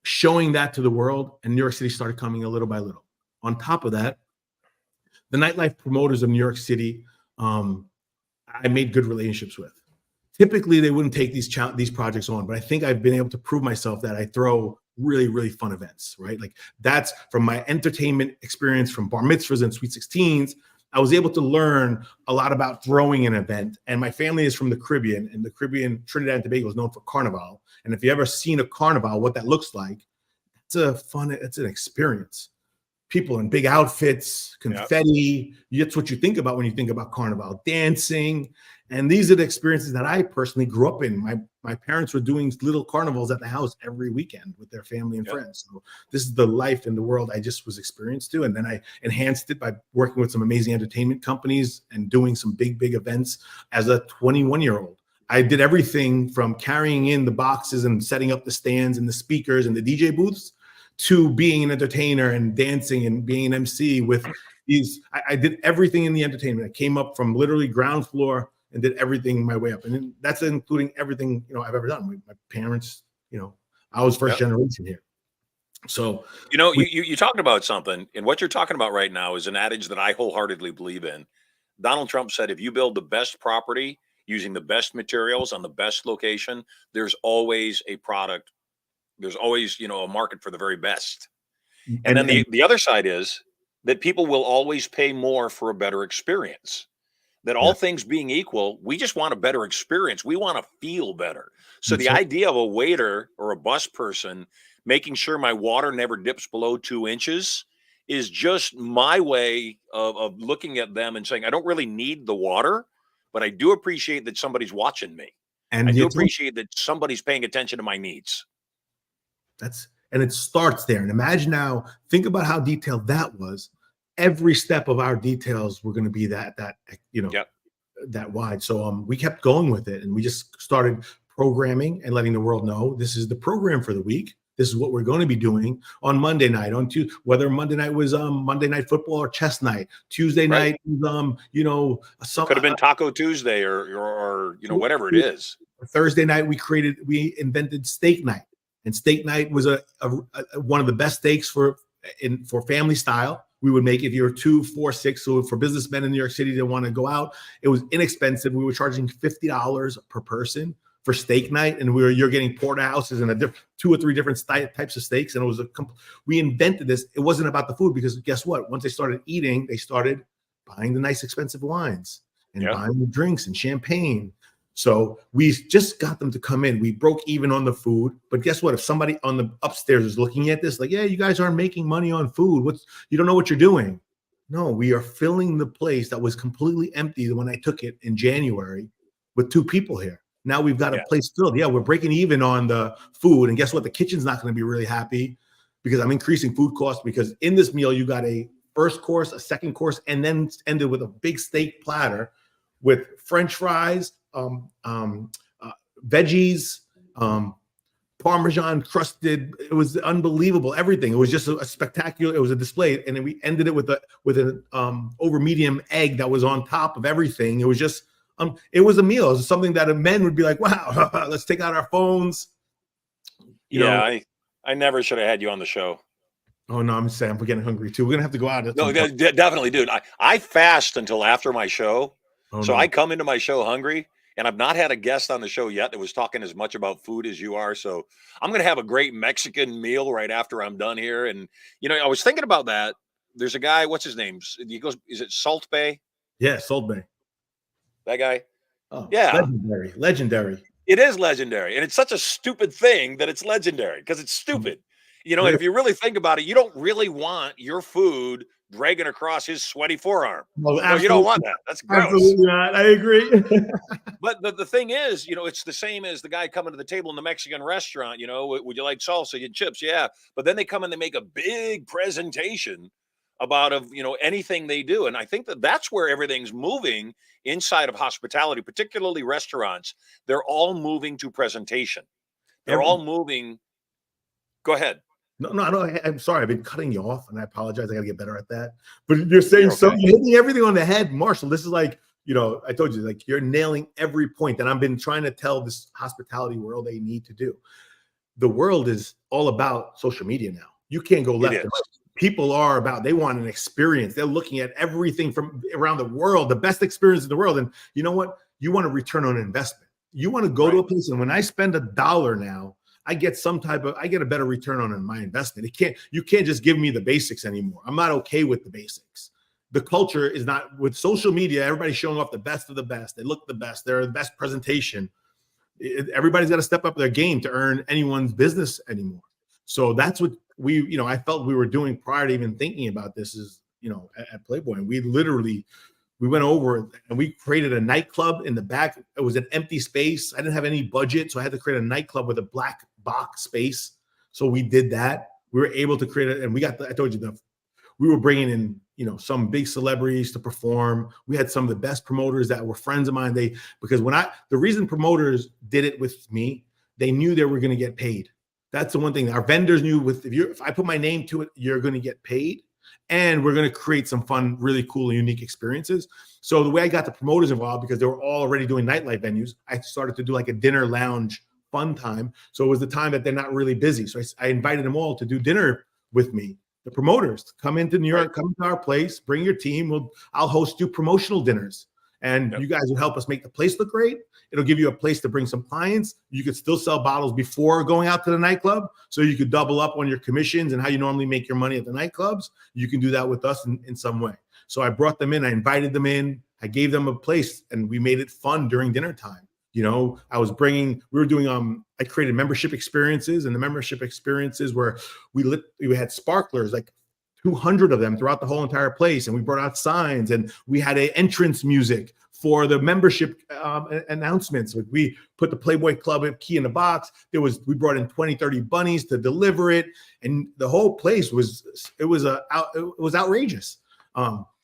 showing that to the world. And New York City started coming a little by little. On top of that, the nightlife promoters of New York City, I made good relationships with. Typically, they wouldn't take these projects on, but I think I've been able to prove myself that I throw really, really fun events, right? Like, that's from my entertainment experience from bar mitzvahs and sweet 16s. I was able to learn a lot about throwing an event. And my family is from the Caribbean, and the Caribbean, Trinidad and Tobago, is known for Carnival. And if you ever seen a Carnival, what that looks like, it's an experience. People in big outfits, confetti. Yep. That's what you think about when you think about Carnival, dancing. And these are the experiences that I personally grew up in. My parents were doing little carnivals at the house every weekend with their family and friends. So this is the life and the world I just was experienced to. And then I enhanced it by working with some amazing entertainment companies and doing some big events as a 21-year-old. I did everything from carrying in the boxes and setting up the stands and the speakers and the DJ booths to being an entertainer and dancing and being an MC with these. I did everything in the entertainment. I came up from literally ground floor and did everything my way up. And then that's including everything, I've ever done. My parents, I was first generation here. So, you talked about something, and what you're talking about right now is an adage that I wholeheartedly believe in. Donald Trump said, if you build the best property using the best materials on the best location, there's always a product. There's always, a market for the very best. And then the other side is that people will always pay more for a better experience. That all things being equal, we just want a better experience. We want to feel better. So the idea of a waiter or a bus person making sure my water never dips below 2 inches is just my way of looking at them and saying, I don't really need the water, but I do appreciate that somebody's watching me. And I do appreciate that somebody's paying attention to my needs. And it starts there. And imagine now, think about how detailed that was. Every step of our details were going to be that wide. So we kept going with it, and we just started programming and letting the world know this is the program for the week. This is what we're going to be doing on Monday night, whether Monday night was Monday Night Football or chess night. Tuesday night was could have been Taco Tuesday or whatever it is. Thursday night we invented steak night, and steak night was a one of the best steaks for family style. We would make, if you're 2, 4, 6. So for businessmen in New York City that want to go out, it was inexpensive. We were charging $50 per person for steak night, and you're getting porterhouses and 2 or 3 different types of steaks. And it was we invented this. It wasn't about the food, because guess what? Once they started eating, they started buying the nice expensive wines and buying the drinks and champagne. So we just got them to come in. We broke even on the food. But guess what? If somebody on the upstairs is looking at this, like, yeah, you guys aren't making money on food. You don't know what you're doing. No, we are filling the place that was completely empty when I took it in January with 2 people here. Now we've got a place filled. Yeah, we're breaking even on the food. And guess what? The kitchen's not going to be really happy, because I'm increasing food costs, because in this meal, you got a first course, a second course, and then ended with a big steak platter with French fries, veggies, Parmesan crusted. It was unbelievable. Everything. It was just a spectacular. It was a display, and then we ended it with an over medium egg that was on top of everything. It was just it was a meal. It was something that a men would be like, wow, let's take out our phones. I never should have had you on the show. Oh no, I'm saying we're getting hungry too. We're gonna have to go out. No, definitely, dude. I fast until after my show, I come into my show hungry. And I've not had a guest on the show yet that was talking as much about food as you are. So I'm going to have a great Mexican meal right after I'm done here. And, I was thinking about that. There's a guy, what's his name? He goes, is it Salt Bay? Yeah, Salt Bay. That guy? Oh, yeah. Legendary. It is legendary. And it's such a stupid thing that it's legendary, because it's stupid. And if you really think about it, you don't really want your food dragging across his sweaty forearm. Well, no, you don't want that. That's gross. Absolutely not. I agree. But the thing is, it's the same as the guy coming to the table in the Mexican restaurant. Would you like salsa and chips? Yeah. But then they come and they make a big presentation about anything they do. And I think that's where everything's moving inside of hospitality, particularly restaurants. They're all moving to presentation. They're all moving. Go ahead. No, I'm sorry. I've been cutting you off, and I apologize. I got to get better at that. But you're saying something, you're hitting everything on the head, Marshall. This is like, I told you, like, you're nailing every point that I've been trying to tell this hospitality world they need to do. The world is all about social media now. You can't go left. People are they want an experience. They're looking at everything from around the world, the best experience in the world. And you know what? You want a return on investment. You want to go to a place, and when I spend $1 now, I get a better return on my investment. You can't just give me the basics anymore. I'm not okay with the basics. The culture is not, with social media, everybody's showing off the best of the best. They look the best. They're the best presentation. Everybody's got to step up their game to earn anyone's business anymore. So that's what I felt we were doing prior to even thinking about this at Playboy. And we went over and we created a nightclub in the back. It was an empty space. I didn't have any budget, so I had to create a nightclub with a black box space. So we did that. We were able to create it, and I told you we were bringing in, some big celebrities to perform. We had some of the best promoters that were friends of mine. Because the reason promoters did it with me, they knew they were going to get paid. That's the one thing our vendors knew. If I put my name to it, you're going to get paid. and we're going to create some fun, really cool and unique experiences. So the way I got the promoters involved, because they were all already doing nightlife venues, I started to do like a dinner lounge fun time. So it was the time that they're not really busy. So I invited them all to do dinner with me. The promoters, come into New York, come to our place, bring your team. I'll host you promotional dinners, and you guys will help us make the place look great. It'll give you a place to bring some clients. You could still sell bottles before going out to the nightclub, so you could double up on your commissions and how you normally make your money at the nightclubs. You can do that with us in some way. So I brought them in, I invited them in, I gave them a place, and we made it fun during dinner time. You know, I created membership experiences, and the membership experiences where we had sparklers, like 200 of them throughout the whole entire place. And we brought out signs, and we had an entrance music for the membership announcements. We put the Playboy Club key in the box. We brought in 20, 30 bunnies to deliver it. And the whole place was outrageous.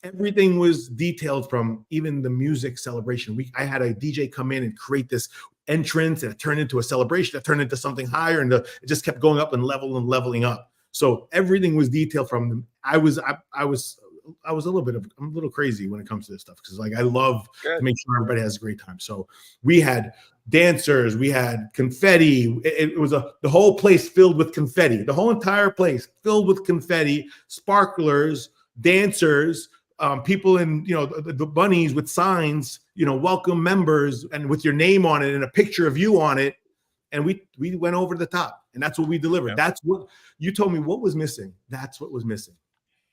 Everything was detailed, from even the music celebration. I had a DJ come in and create this entrance, and it turned into a celebration that turned into something higher, and it just kept going up and leveling up. So everything was detailed from them. I'm a little crazy when it comes to this stuff, because like I love to make sure everybody has a great time. So we had dancers, we had confetti. It was the whole place filled with confetti. The whole entire place filled with confetti, sparklers, dancers, people in, the bunnies with signs, welcome members, and with your name on it and a picture of you on it. And we went over the top, and that's what we delivered. Yep. That's what you told me what was missing. That's what was missing.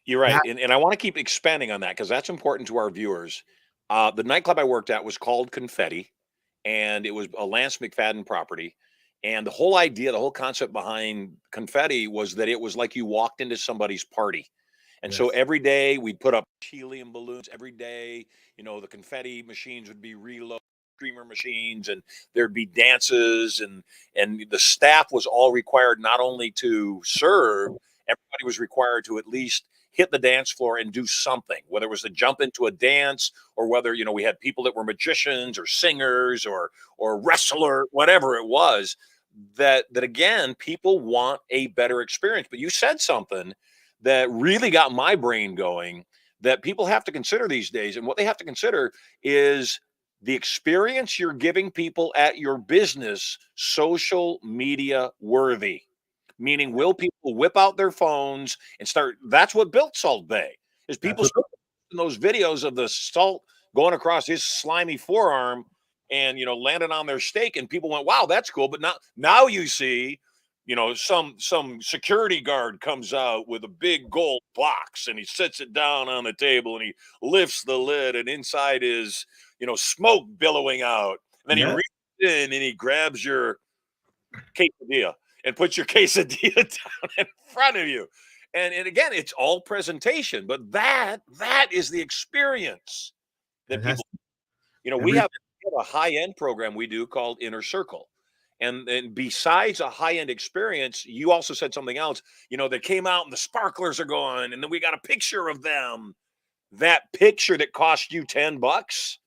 You're right. And I want to keep expanding on that, because that's important to our viewers. The nightclub I worked at was called Confetti, and it was a Lance McFadden property. And the whole idea, the whole concept behind Confetti was that it was like you walked into somebody's party. And so every day we'd put up helium balloons. Every day, the confetti machines would be reloaded, streamer machines, and there'd be dances, and the staff was all required not only to serve, everybody was required to at least hit the dance floor and do something, whether it was to jump into a dance, or whether, we had people that were magicians or singers or wrestler, whatever it was, that again, people want a better experience. But you said something that really got my brain going, that people have to consider these days. And what they have to consider is the experience you're giving people at your business social media worthy. Meaning, will people whip out their phones and start? That's what built Salt Bay, is people in those videos of the salt going across his slimy forearm and, landing on their steak. And people went, wow, that's cool. But now you see, some security guard comes out with a big gold box, and he sits it down on the table, and he lifts the lid, and inside is, smoke billowing out. And then he reaches in and he grabs your quesadilla and puts your quesadilla down in front of you. And again, it's all presentation, but that is the experience that people, we have a high-end program we do called Inner Circle. And besides a high-end experience, you also said something else, that came out and the sparklers are going, and then we got a picture of them. That picture that cost you $10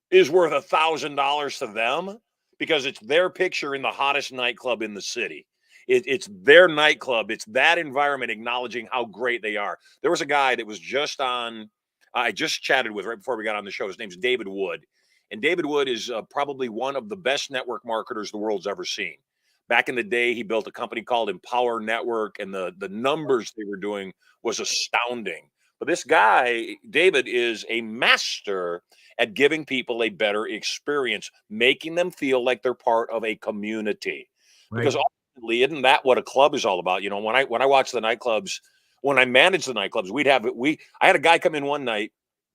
is worth $1,000 to them, because it's their picture in the hottest nightclub in the city. It's their nightclub. It's that environment acknowledging how great they are. There was a guy that was I just chatted with right before we got on the show. His name's David Wood. And David Wood is probably one of the best network marketers the world's ever seen. Back in the day, he built a company called Empower Network, and the numbers they were doing was astounding. But this guy, David, is a master at giving people a better experience, making them feel like they're part of a community. Right. Because ultimately, isn't that what a club is all about? When I watch the nightclubs, when I manage the nightclubs, I had a guy come in one night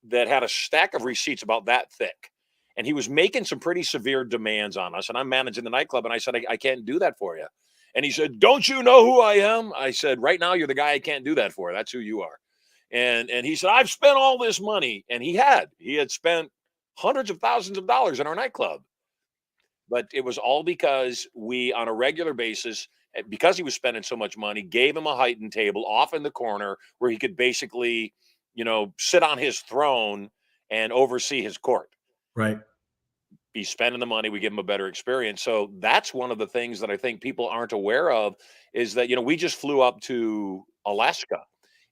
that had a stack of receipts about that thick. And he was making some pretty severe demands on us. And I'm managing the nightclub. And I said, I can't do that for you. And he said, don't you know who I am? I said, right now, you're the guy I can't do that for. That's who you are. And he said, I've spent all this money. And he had spent hundreds of thousands of dollars in our nightclub. But it was all because we, on a regular basis, because he was spending so much money, gave him a heightened table off in the corner where he could basically, sit on his throne and oversee his court. Right. He's spending the money. We give him a better experience. So that's one of the things that I think people aren't aware of, is that, we just flew up to Alaska,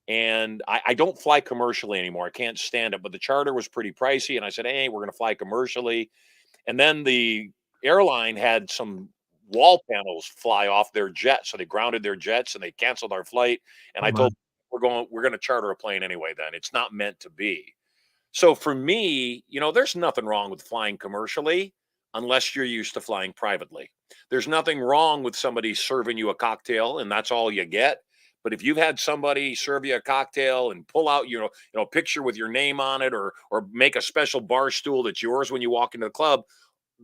And I don't fly commercially anymore. I can't stand it. But the charter was pretty pricey. And I said, hey, we're going to fly commercially. And then the airline had some wall panels fly off their jet. So they grounded their jets and they canceled our flight. And Oh I my. told them, we're going to charter a plane anyway, then. It's not meant to be. So for me, there's nothing wrong with flying commercially unless you're used to flying privately. There's nothing wrong with somebody serving you a cocktail and that's all you get. But if you've had somebody serve you a cocktail and pull out, picture with your name on it, or make a special bar stool that's yours when you walk into the club,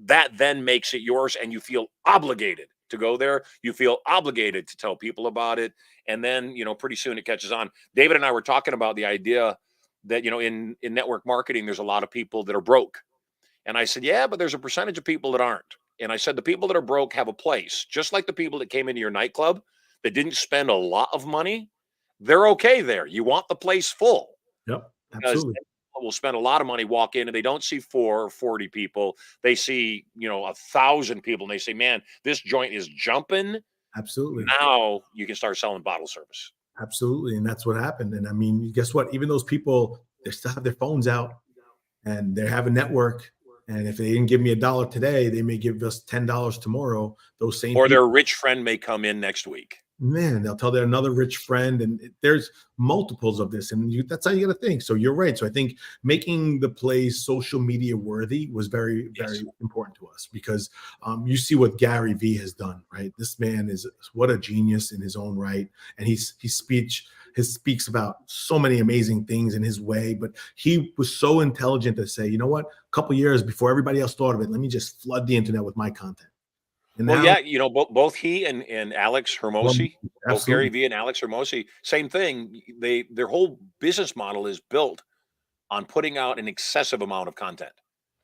that then makes it yours, and you feel obligated to go there. You feel obligated to tell people about it, and then pretty soon it catches on. David and I were talking about the idea that in network marketing, there's a lot of people that are broke, and I said, yeah, but there's a percentage of people that aren't. And I said, the people that are broke have a place, just like the people that came into your nightclub that didn't spend a lot of money. They're okay there. You want the place full. Yep, Because absolutely. people will spend a lot of money, walk in, and they don't see 4 or 40 people. They see 1,000 people, and they say, man, this joint is jumping. Absolutely. Now you can start selling bottle service. Absolutely. And that's what happened. And I mean, guess what? Even those people, they still have their phones out and they have a network. And if they didn't give me $1 today, they may give us $10 tomorrow. Those same Or people, their rich friend may come in next week. man, they'll tell their another rich friend, and there's multiples of this, and that's how you got to think. So you're right. So I think making the place social media worthy was very, very important to us, because you see what Gary Vee has done, right? This man is what a genius in his own right, and he speaks about so many amazing things in his way, but he was so intelligent to say, you know what, a couple years before everybody else thought of it, let me just flood the internet with my content. And Well, now, yeah, both he and Alex Hermosi, both Gary absolutely. Vee and Alex Hermosi, same thing. Their whole business model is built on putting out an excessive amount of content.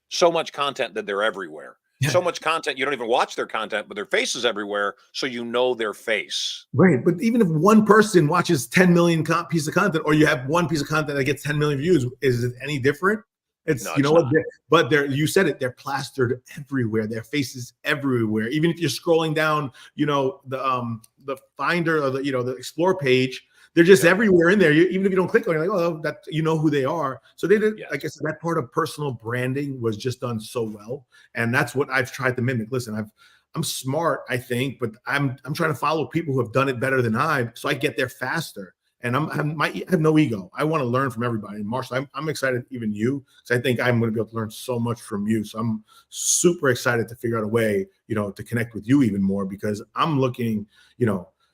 So much content that they're everywhere. Yeah. So much content you don't even watch their content, but their face is everywhere, so you know their face. Right. But even if one person watches 10 million piece of content, or you have one piece of content that gets 10 million views, is it any different? It's, No, you know it's what, but you said it, they're plastered everywhere. Their faces everywhere. Even if you're scrolling down, the Finder or the Explore page, they're just everywhere in there. Even if you don't click on it, you're like, oh, that you know who they are. So they did, like I said, that part of personal branding was just done so well. And that's what I've tried to mimic. Listen, I'm smart, I think, but I'm trying to follow people who have done it better than I, so I get there faster. And I have no ego. I want to learn from everybody. And Marshall, I'm excited, even you, because I think I'm going to be able to learn so much from you. So I'm super excited to figure out a way, to connect with you even more, because I'm looking,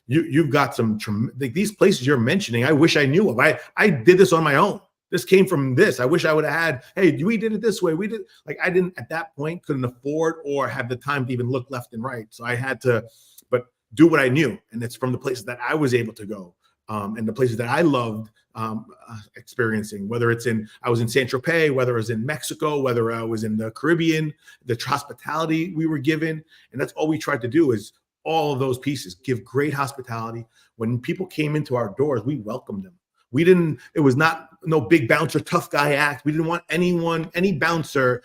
you've got some like these places you're mentioning. I wish I knew of. I did this on my own. This came from this. I wish I would have had, hey, we did it this way. We did, like, I didn't at that point, couldn't afford or have the time to even look left and right. So I had to, but do what I knew. And it's from the places that I was able to go. And the places that I loved experiencing, whether I was in Saint-Tropez, whether I was in Mexico, whether I was in the Caribbean, the hospitality we were given. And that's all we tried to do, is all of those pieces, give great hospitality. When people came into our doors, we welcomed them. It was not no big bouncer, tough guy act. We didn't want any bouncer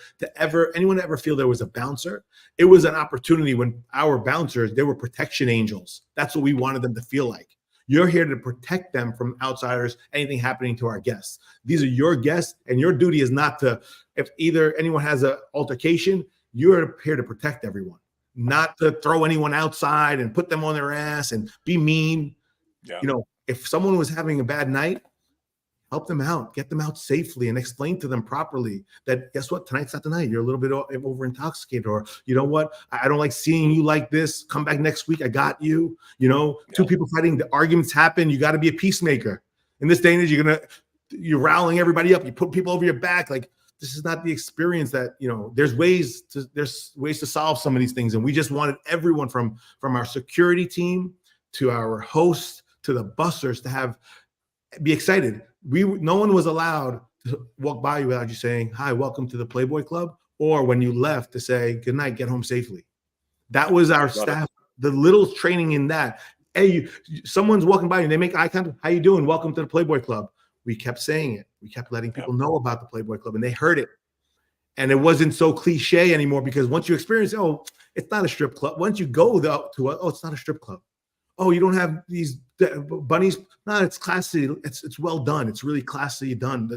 anyone to ever feel there was a bouncer. It was an opportunity when our bouncers, they were protection angels. That's what we wanted them to feel like. You're here to protect them from outsiders, anything happening to our guests. These are your guests, and your duty is not to, if either anyone has an altercation, you're here to protect everyone, not to throw anyone outside and put them on their ass and be mean. Yeah. If someone was having a bad night, help them out, get them out safely, and explain to them properly that, guess what, tonight's not the night. You're a little bit over intoxicated, or you know what, I don't like seeing you like this. Come back next week. I got you. Two people fighting, the arguments happen. You got to be a peacemaker. In this day and age, you're rallying everybody up. You put people over your back. Like, this is not the experience that, there's ways to solve some of these things. And we just wanted everyone from our security team to our hosts to the bussers to be excited. No one was allowed to walk by you without you saying, hi, welcome to the Playboy Club, or when you left to say, good night, get home safely. That was our staff, the little training in that. Hey, someone's walking by you and they make eye contact. How you doing? Welcome to the Playboy Club. We kept saying it. We kept letting people know about the Playboy Club, and they heard it. And it wasn't so cliche anymore, because once you experience, it's not a strip club. Once you go to it's not a strip club. Oh, you don't have these bunnies, no, it's classy. It's well done. It's really classy done.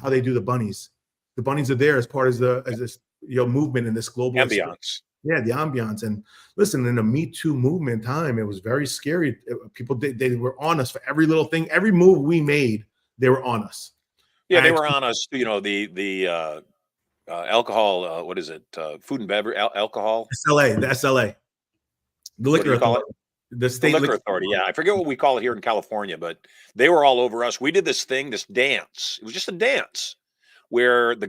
How they do the bunnies. The bunnies are there as part of this movement in this global Ambiance. Yeah, the ambiance. And listen, in the Me Too movement time, it was very scary. People they were on us for every little thing, every move we made. They were on us. Yeah, they were on us. The alcohol. What is it? Food and beverage alcohol. The SLA, the What do liquor you call it? authority, the The state liquor authority. Yeah, I forget what we call it here in California, but they were all over us. We did this dance. It was just a dance where the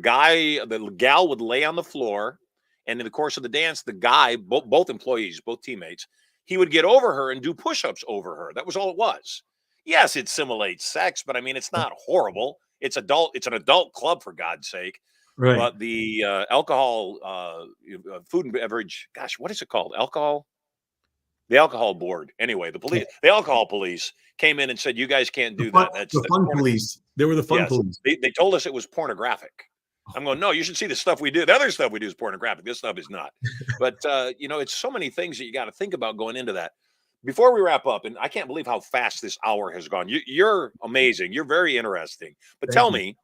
gal would lay on the floor, and in the course of the dance, the guy, both employees, both teammates, he would get over her and do push-ups over her. That was all it was. Yes, it simulates sex, but I mean, it's not horrible. It's adult. It's an adult club, for God's sake. Right. But the alcohol, food and beverage, gosh, what is it called? The alcohol board. Anyway, the alcohol police came in and said, "You guys can't do that." That's the fun police. They were the fun police. They told us it was pornographic. I'm going, no, you should see the stuff we do. The other stuff we do is pornographic. This stuff is not. But it's so many things that you got to think about going into that. Before we wrap up, and I can't believe how fast this hour has gone. You're amazing. You're very interesting. But tell me,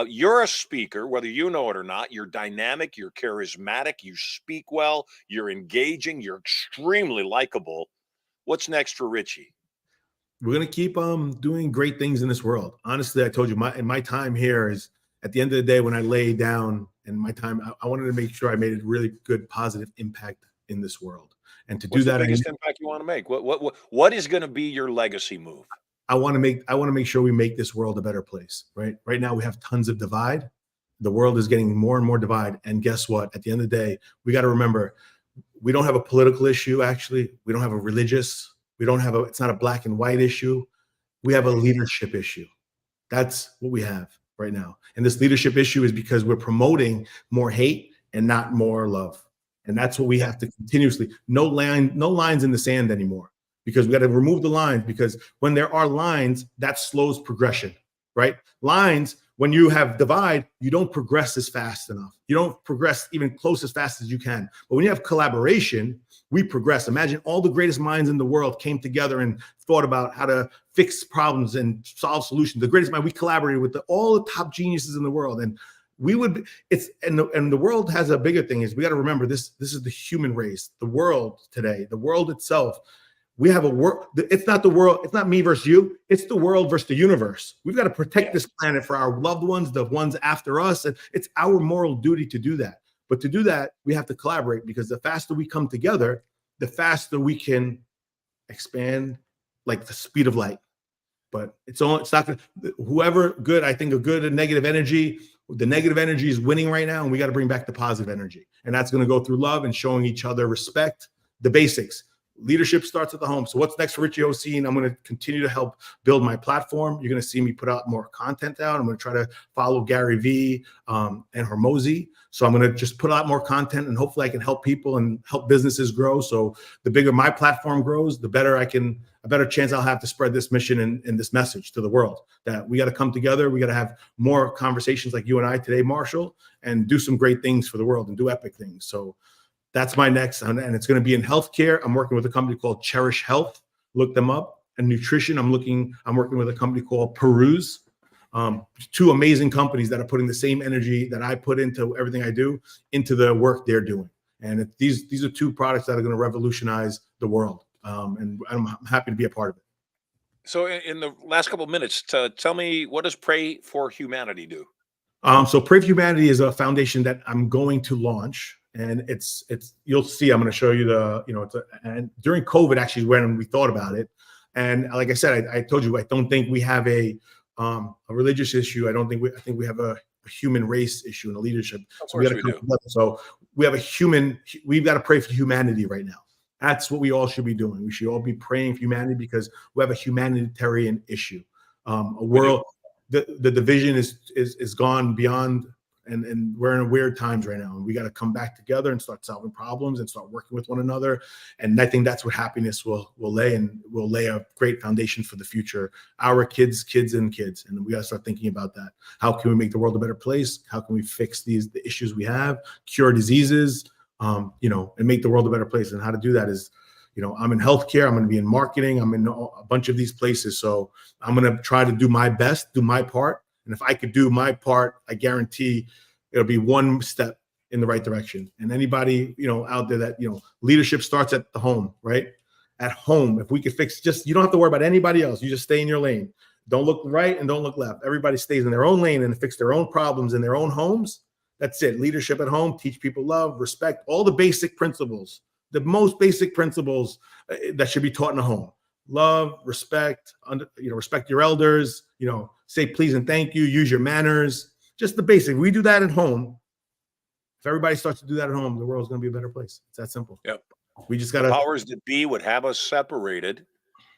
you're a speaker, whether you know it or not. You're dynamic. You're charismatic. You speak well. You're engaging. You're extremely likable. What's next for Richie? We're gonna keep doing great things in this world. Honestly, I told you my time here is at the end of the day when I lay down and my time. I wanted to make sure I made a really good positive impact in this world. And to do that, the biggest impact you want to make? What is going to be your legacy move? I want to make sure we make this world a better place. Right now we have tons of divide. The world is getting more and more divide. And guess what? At the end of the day, we got to remember we don't have a political issue. Actually, we don't have a religious. It's not a black and white issue. We have a leadership issue. That's what we have right now. And this leadership issue is because we're promoting more hate and not more love. And that's what we have to continuously, no lines in the sand anymore, because we got to remove the lines, because when there are lines, that slows progression, right? Lines, when you have divide, you don't progress as fast enough. You don't progress even close as fast as you can. But when you have collaboration, we progress. Imagine all the greatest minds in the world came together and thought about how to fix problems and solve solutions. The greatest mind, we collaborated with all the top geniuses in the world. And the world has a bigger thing is we got to remember this is the human race, the world today, the world itself. We have a world. It's not the world. It's not me versus you. It's the world versus the universe. We've got to protect this planet for our loved ones, the ones after us. And it's our moral duty to do that. But to do that, we have to collaborate, because the faster we come together, the faster we can expand like the speed of light. But it's not whoever good. I think a good and negative energy. The negative energy is winning right now, and we got to bring back the positive energy. And that's going to go through love and showing each other respect, the basics. Leadership starts at the home. So what's next for Richie Hosein? I'm going to continue to help build my platform. You're going to see me put out more content out. I'm going to try to follow Gary Vee and Hormozy. So I'm going to just put out more content, and hopefully I can help people and help businesses grow. So the bigger my platform grows, the better a better chance I'll have to spread this mission and this message to the world, that we got to come together. We got to have more conversations like you and I today, Marshall, and do some great things for the world and do epic things. So that's my next, and it's going to be in healthcare. I'm working with a company called Cherish Health. Look them up. And nutrition, I'm working with a company called Peruse. Two amazing companies that are putting the same energy that I put into everything I do into the work they're doing. And these are two products that are going to revolutionize the world. And I'm happy to be a part of it. So in the last couple of minutes, tell me, what does Pray for Humanity do? So Pray for Humanity is a foundation that I'm going to launch. And it's you'll see, I'm going to show you and during COVID, actually, when we thought about it. And like I said, I told you, I don't think we have a religious issue. I think we have a human race issue and a leadership. So we do. So we've got to pray for humanity right now. That's what we all should be doing. We should all be praying for humanity, because we have a humanitarian issue. A world, the division is gone beyond. And we're in weird times right now, and we got to come back together and start solving problems and start working with one another. And I think that's what happiness will lay, and will lay a great foundation for the future. Our kids, and we got to start thinking about that. How can we make the world a better place? How can we fix the issues we have, cure diseases, and make the world a better place? And how to do that is, I'm in healthcare. I'm going to be in marketing. I'm in a bunch of these places. So I'm going to try to do my best, do my part. And if I could do my part, I guarantee it'll be one step in the right direction. And anybody, out there that, leadership starts at the home, right? At home, if we could fix, you don't have to worry about anybody else. You just stay in your lane. Don't look right and don't look left. Everybody stays in their own lane and fix their own problems in their own homes. That's it. Leadership at home, teach people love, respect, all the basic principles, the most basic principles that should be taught in a home. Love, respect, respect your elders, say please and thank you, use your manners, just the basic. We do that at home. If everybody starts to do that at home, the world's going to be a better place. It's that simple. Yep. We just got to. Powers that be would have us separated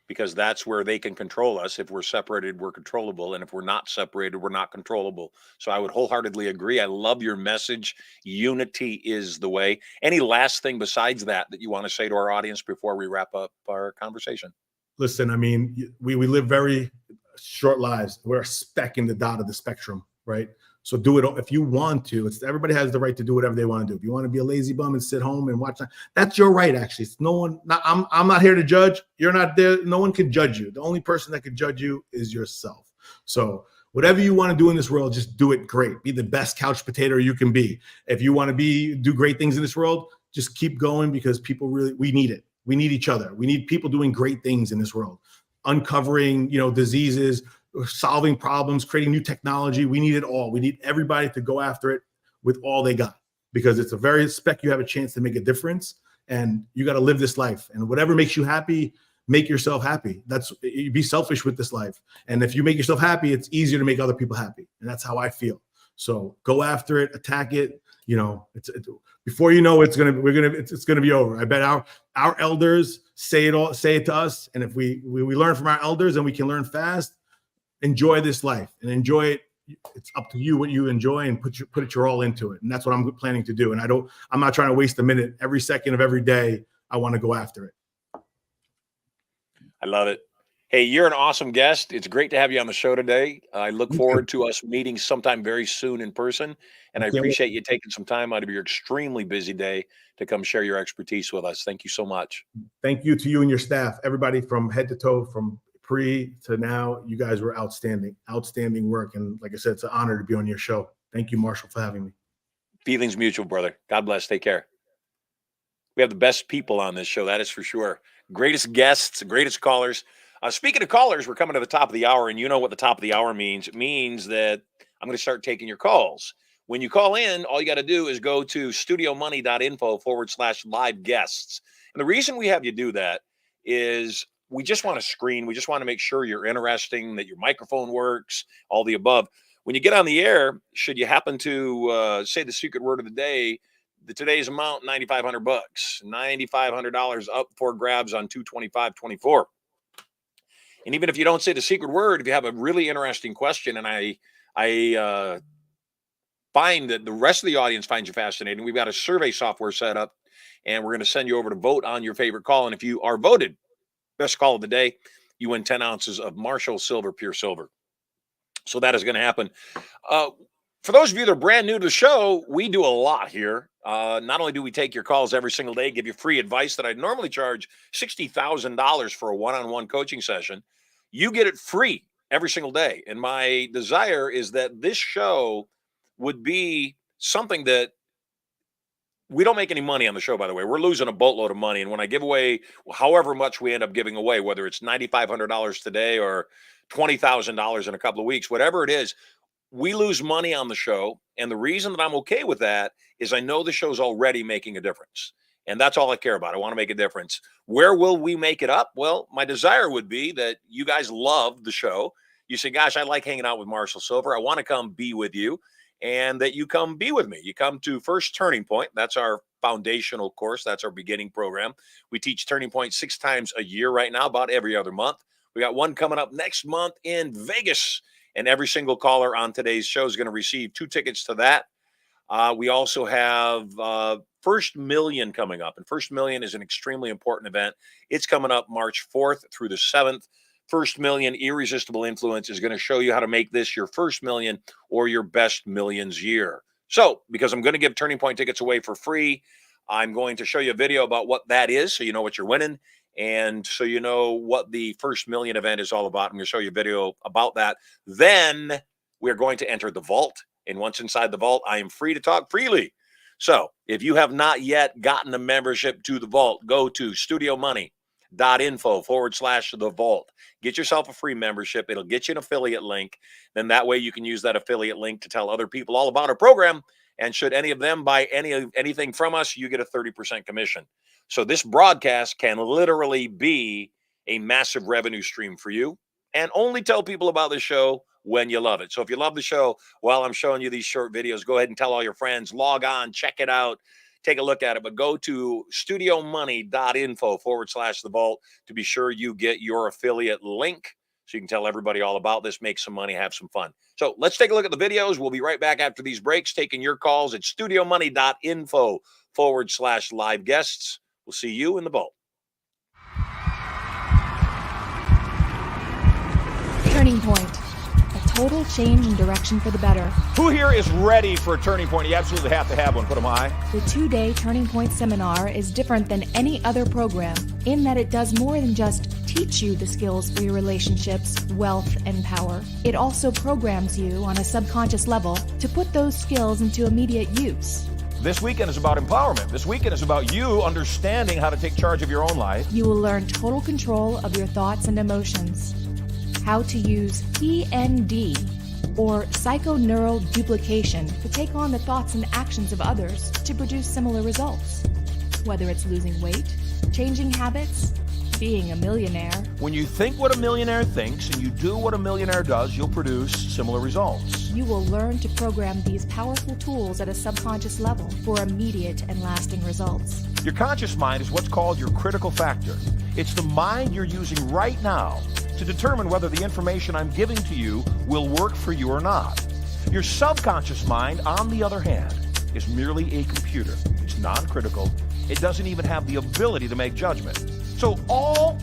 because that's where they can control us. If we're separated, we're controllable. And if we're not separated, we're not controllable. So I would wholeheartedly agree. I love your message. Unity is the way. Any last thing besides that you want to say to our audience before we wrap up our conversation? Listen, I mean, we live very short lives. We're a speck in the dot of the spectrum, right? So do it if you want to. Everybody has the right to do whatever they want to do. If you want to be a lazy bum and sit home and watch, that's your right. Actually, it's no one. I'm not here to judge. You're not there. No one can judge you. The only person that can judge you is yourself. So whatever you want to do in this world, just do it great. Be the best couch potato you can be. If you want to do great things in this world, just keep going because we need it. We need each other. We need people doing great things in this world, uncovering, diseases, solving problems, creating new technology. We need it all. We need everybody to go after it with all they got because it's a very spec. You have a chance to make a difference and you got to live this life. And whatever makes you happy, make yourself happy. Be selfish with this life. And if you make yourself happy, it's easier to make other people happy. And that's how I feel. So go after it, attack it. Before you know it's gonna be over. I bet our elders say it to us. And if we learn from our elders and we can learn fast, enjoy this life and enjoy it. It's up to you what you enjoy and put your all into it. And that's what I'm planning to do. And I'm not trying to waste a minute. Every second of every day, I want to go after it. I love it. Hey, you're an awesome guest. It's great to have you on the show today. I look forward to us meeting sometime very soon in person. And I appreciate you taking some time out of your extremely busy day to come share your expertise with us. Thank you so much. Thank you to you and your staff, everybody from head to toe, from pre to now. You guys were outstanding work. And like I said, it's an honor to be on your show. Thank you, Marshall, for having me. Feelings mutual, brother. God bless. Take care. We have the best people on this show. That is for sure. Greatest guests, greatest callers. Speaking of callers, we're coming to the top of the hour, and you know what the top of the hour means. It means that I'm going to start taking your calls. When you call in, all you got to do is go to studiomoney.info/live guests. And the reason we have you do that is we just want to screen. We just want to make sure you're interesting, that your microphone works, all the above. When you get on the air, should you happen to say the secret word of the day, today's amount, $9,500, $9,500 up for grabs on 2/25/24. And even if you don't say the secret word, if you have a really interesting question, and I find that the rest of the audience finds you fascinating, we've got a survey software set up, and we're going to send you over to vote on your favorite call. And if you are voted best call of the day, you win 10 ounces of Marshall Silver, pure silver. So that is going to happen. For those of you that are brand new to the show, we do a lot here. Not only do we take your calls every single day, give you free advice that I'd normally charge $60,000 for a one-on-one coaching session. You get it free every single day. And my desire is that this show would be something that we don't make any money on the show, by the way. We're losing a boatload of money. And when I give away however much we end up giving away, whether it's $9,500 today or $20,000 in a couple of weeks, whatever it is, we lose money on the show. And the reason that I'm okay with that is I know the show's already making a difference. And that's all I care about. I want to make a difference. Where will we make it up? Well, my desire would be that you guys love the show. You say, gosh, I like hanging out with Marshall Silver. I want to come be with you. And that you come be with me. You come to First Turning Point. That's our foundational course. That's our beginning program. We teach Turning Point 6 times a year right now, about every other month. We got one coming up next month in Vegas. And every single caller on today's show is going to receive 2 tickets to that. We also have First Million coming up. And First Million is an extremely important event. It's coming up March 4th through the 7th. First Million Irresistible Influence is going to show you how to make this your first million or your best millions year. So, because I'm going to give Turning Point tickets away for free, I'm going to show you a video about what that is so you know what you're winning and so you know what the First Million event is all about. I'm going to show you a video about that. Then we're going to enter the vault. And once inside the vault, I am free to talk freely. So if you have not yet gotten a membership to the vault, go to studiomoney.info/the vault. Get yourself a free membership. It'll get you an affiliate link. Then that way you can use that affiliate link to tell other people all about our program. And should any of them buy anything from us, you get a 30% commission. So this broadcast can literally be a massive revenue stream for you. And only tell people about the show when you love it. So if you love the show, while I'm showing you these short videos, go ahead and tell all your friends, log on, check it out, take a look at it. But go to studiomoney.info/the vault to be sure you get your affiliate link so you can tell everybody all about this, make some money, have some fun. So let's take a look at the videos. We'll be right back after these breaks, taking your calls at studiomoney.info/live guests. We'll see you in the vault. Turning Point. A total change in direction for the better. Who here is ready for a turning point? You absolutely have to have one. Put them high. The 2-day Turning Point seminar is different than any other program in that it does more than just teach you the skills for your relationships, wealth, and power. It also programs you on a subconscious level to put those skills into immediate use. This weekend is about empowerment. This weekend is about you understanding how to take charge of your own life. You will learn total control of your thoughts and emotions. How to use PND, or psychoneural duplication, to take on the thoughts and actions of others to produce similar results. Whether it's losing weight, changing habits, being a millionaire. When you think what a millionaire thinks and you do what a millionaire does, you'll produce similar results. You will learn to program these powerful tools at a subconscious level for immediate and lasting results. Your conscious mind is what's called your critical factor. It's the mind you're using right now to determine whether the information I'm giving to you will work for you or not. Your subconscious mind, on the other hand, is merely a computer. It's non-critical. It doesn't even have the ability to make judgment. So all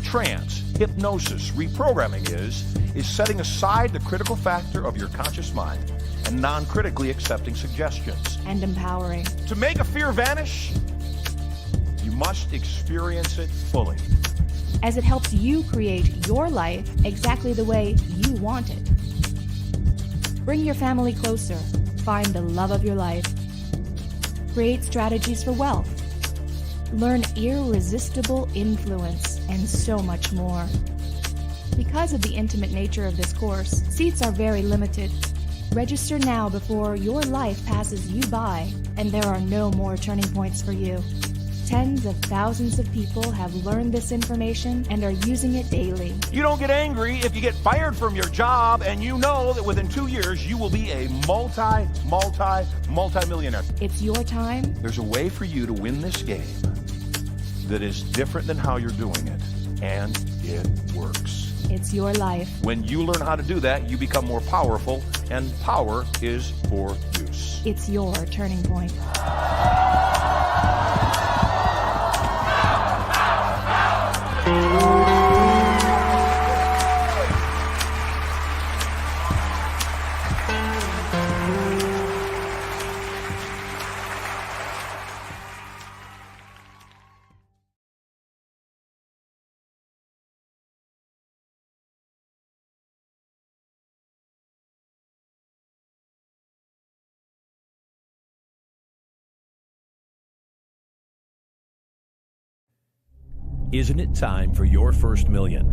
trance, hypnosis, reprogramming is setting aside the critical factor of your conscious mind and non-critically accepting suggestions. And empowering. To make a fear vanish, you must experience it fully. As it helps you create your life exactly the way you want it. Bring your family closer. Find the love of your life. Create strategies for wealth. Learn irresistible influence and so much more. Because of the intimate nature of this course, seats are very limited. Register now before your life passes you by and there are no more turning points for you. Tens of thousands of people have learned this information and are using it daily. You don't get angry if you get fired from your job and you know that within 2 years you will be a multi-millionaire. It's your time. There's a way for you to win this game that is different than how you're doing it, and it works. It's your life. When you learn how to do that, you become more powerful, and power is for use. It's your turning point. Isn't it time for your first million?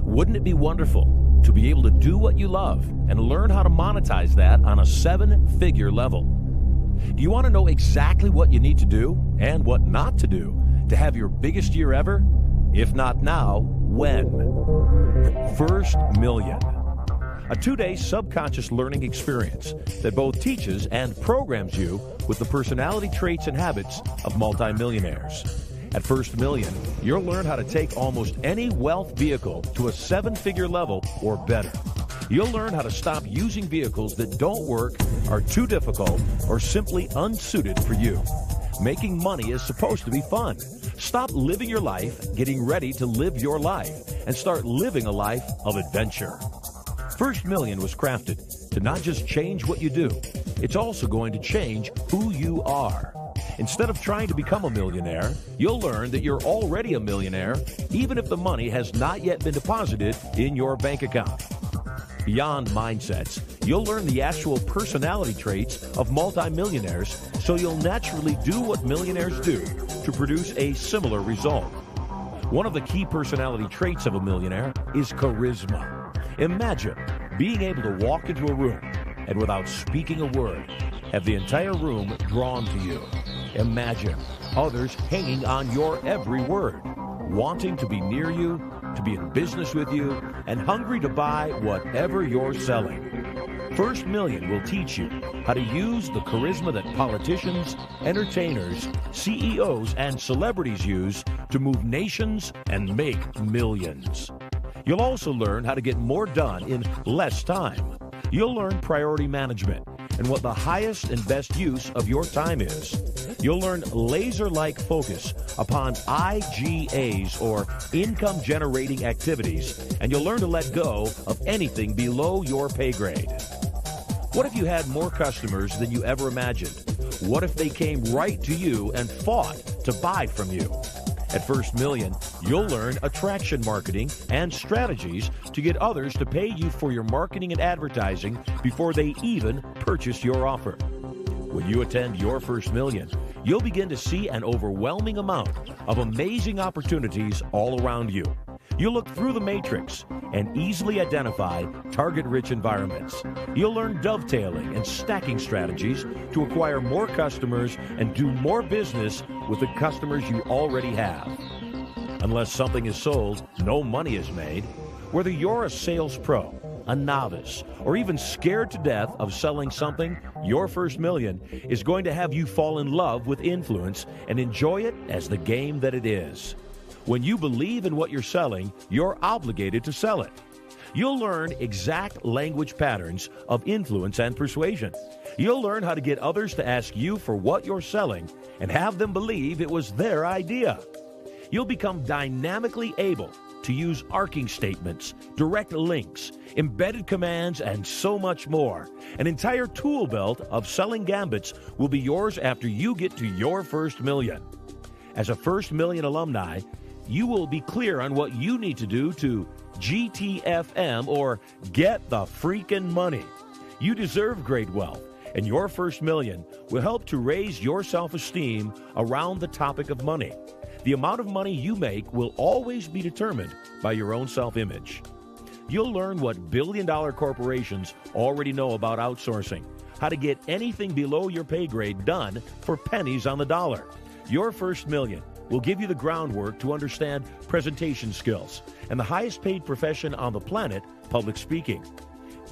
Wouldn't it be wonderful to be able to do what you love and learn how to monetize that on a 7-figure level? Do you want to know exactly what you need to do and what not to do to have your biggest year ever? If not now, when? First Million. A 2-day subconscious learning experience that both teaches and programs you with the personality traits and habits of multimillionaires. At First Million, you'll learn how to take almost any wealth vehicle to a 7-figure level or better. You'll learn how to stop using vehicles that don't work, are too difficult, or simply unsuited for you. Making money is supposed to be fun. Stop living your life, getting ready to live your life, and start living a life of adventure. First Million was crafted to not just change what you do, it's also going to change who you are. Instead of trying to become a millionaire, you'll learn that you're already a millionaire, even if the money has not yet been deposited in your bank account. Beyond mindsets, you'll learn the actual personality traits of multimillionaires, so you'll naturally do what millionaires do to produce a similar result. One of the key personality traits of a millionaire is charisma. Imagine being able to walk into a room and without speaking a word, have the entire room drawn to you. Imagine others hanging on your every word, wanting to be near you, to be in business with you, and hungry to buy whatever you're selling. First Million will teach you how to use the charisma that politicians, entertainers, CEOs, and celebrities use to move nations and make millions. You'll also learn how to get more done in less time. You'll learn priority management and what the highest and best use of your time is. You'll learn laser-like focus upon IGAs, or income-generating activities, and you'll learn to let go of anything below your pay grade. What if you had more customers than you ever imagined? What if they came right to you and fought to buy from you? At First Million, you'll learn attraction marketing and strategies to get others to pay you for your marketing and advertising before they even purchase your offer. When you attend Your First Million, you'll begin to see an overwhelming amount of amazing opportunities all around you. You'll look through the matrix and easily identify target-rich environments. You'll learn dovetailing and stacking strategies to acquire more customers and do more business with the customers you already have. Unless something is sold, no money is made. Whether you're a sales pro, a novice, or even scared to death of selling something, Your First Million is going to have you fall in love with influence and enjoy it as the game that it is. When you believe in what you're selling, you're obligated to sell it. You'll learn exact language patterns of influence and persuasion. You'll learn how to get others to ask you for what you're selling and have them believe it was their idea. You'll become dynamically able to use arcing statements, direct links, embedded commands, and so much more. An entire tool belt of selling gambits will be yours after you get to Your First Million. As a First Million alumni, you will be clear on what you need to do to GTFM, or get the freaking money. You deserve great wealth, and Your First Million will help to raise your self-esteem around the topic of money. The amount of money you make will always be determined by your own self-image. You'll learn what billion-dollar corporations already know about outsourcing, how to get anything below your pay grade done for pennies on the dollar. Your First Million will give you the groundwork to understand presentation skills and the highest paid profession on the planet, public speaking.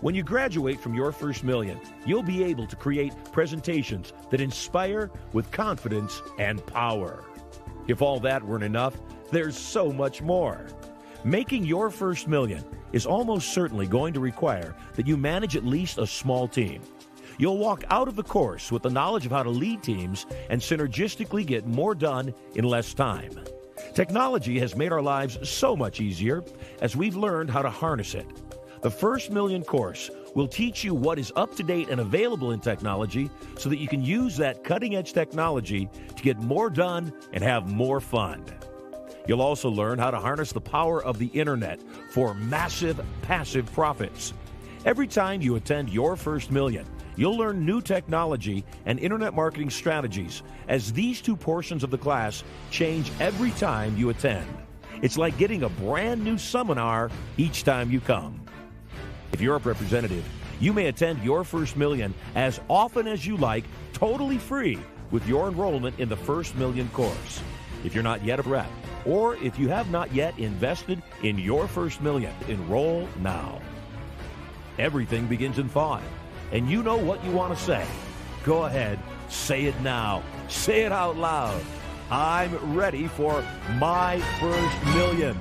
When you graduate from Your First Million, you'll be able to create presentations that inspire with confidence and power. If all that weren't enough, there's so much more. Making Your First Million is almost certainly going to require that you manage at least a small team. You'll walk out of the course with the knowledge of how to lead teams and synergistically get more done in less time. Technology has made our lives so much easier as we've learned how to harness it. The First Million course will teach you what is up to date and available in technology so that you can use that cutting-edge technology to get more done and have more fun. You'll also learn how to harness the power of the internet for massive passive profits. Every time you attend Your First Million, you'll learn new technology and internet marketing strategies, as these two portions of the class change every time you attend. It's like getting a brand new seminar each time you come. If you're a representative, you may attend Your First Million as often as you like, totally free, with your enrollment in the First Million course. If you're not yet a rep, or if you have not yet invested in Your First Million, enroll now. Everything begins in thought, and you know what you want to say. Go ahead, say it now. Say it out loud. I'm ready for my first million.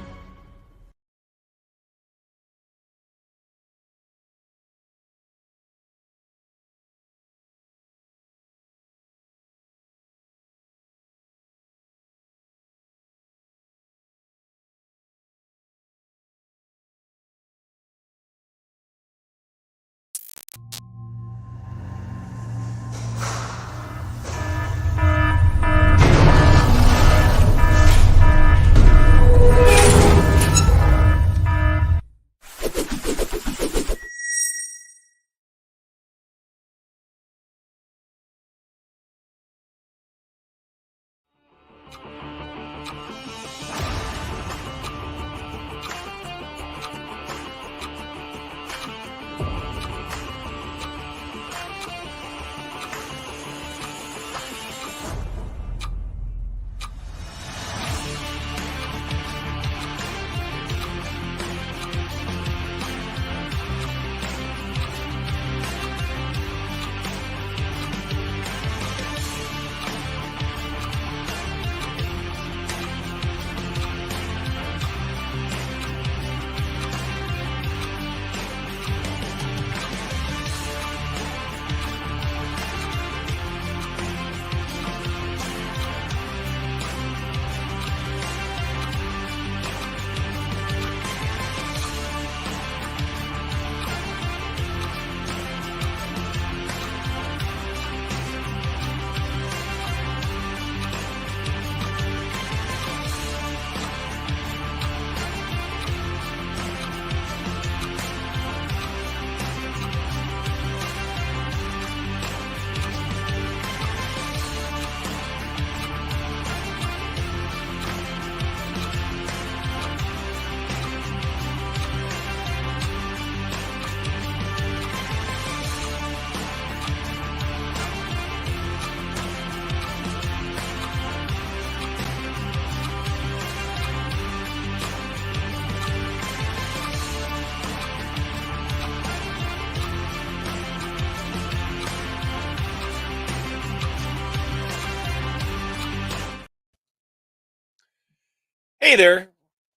Hey there. A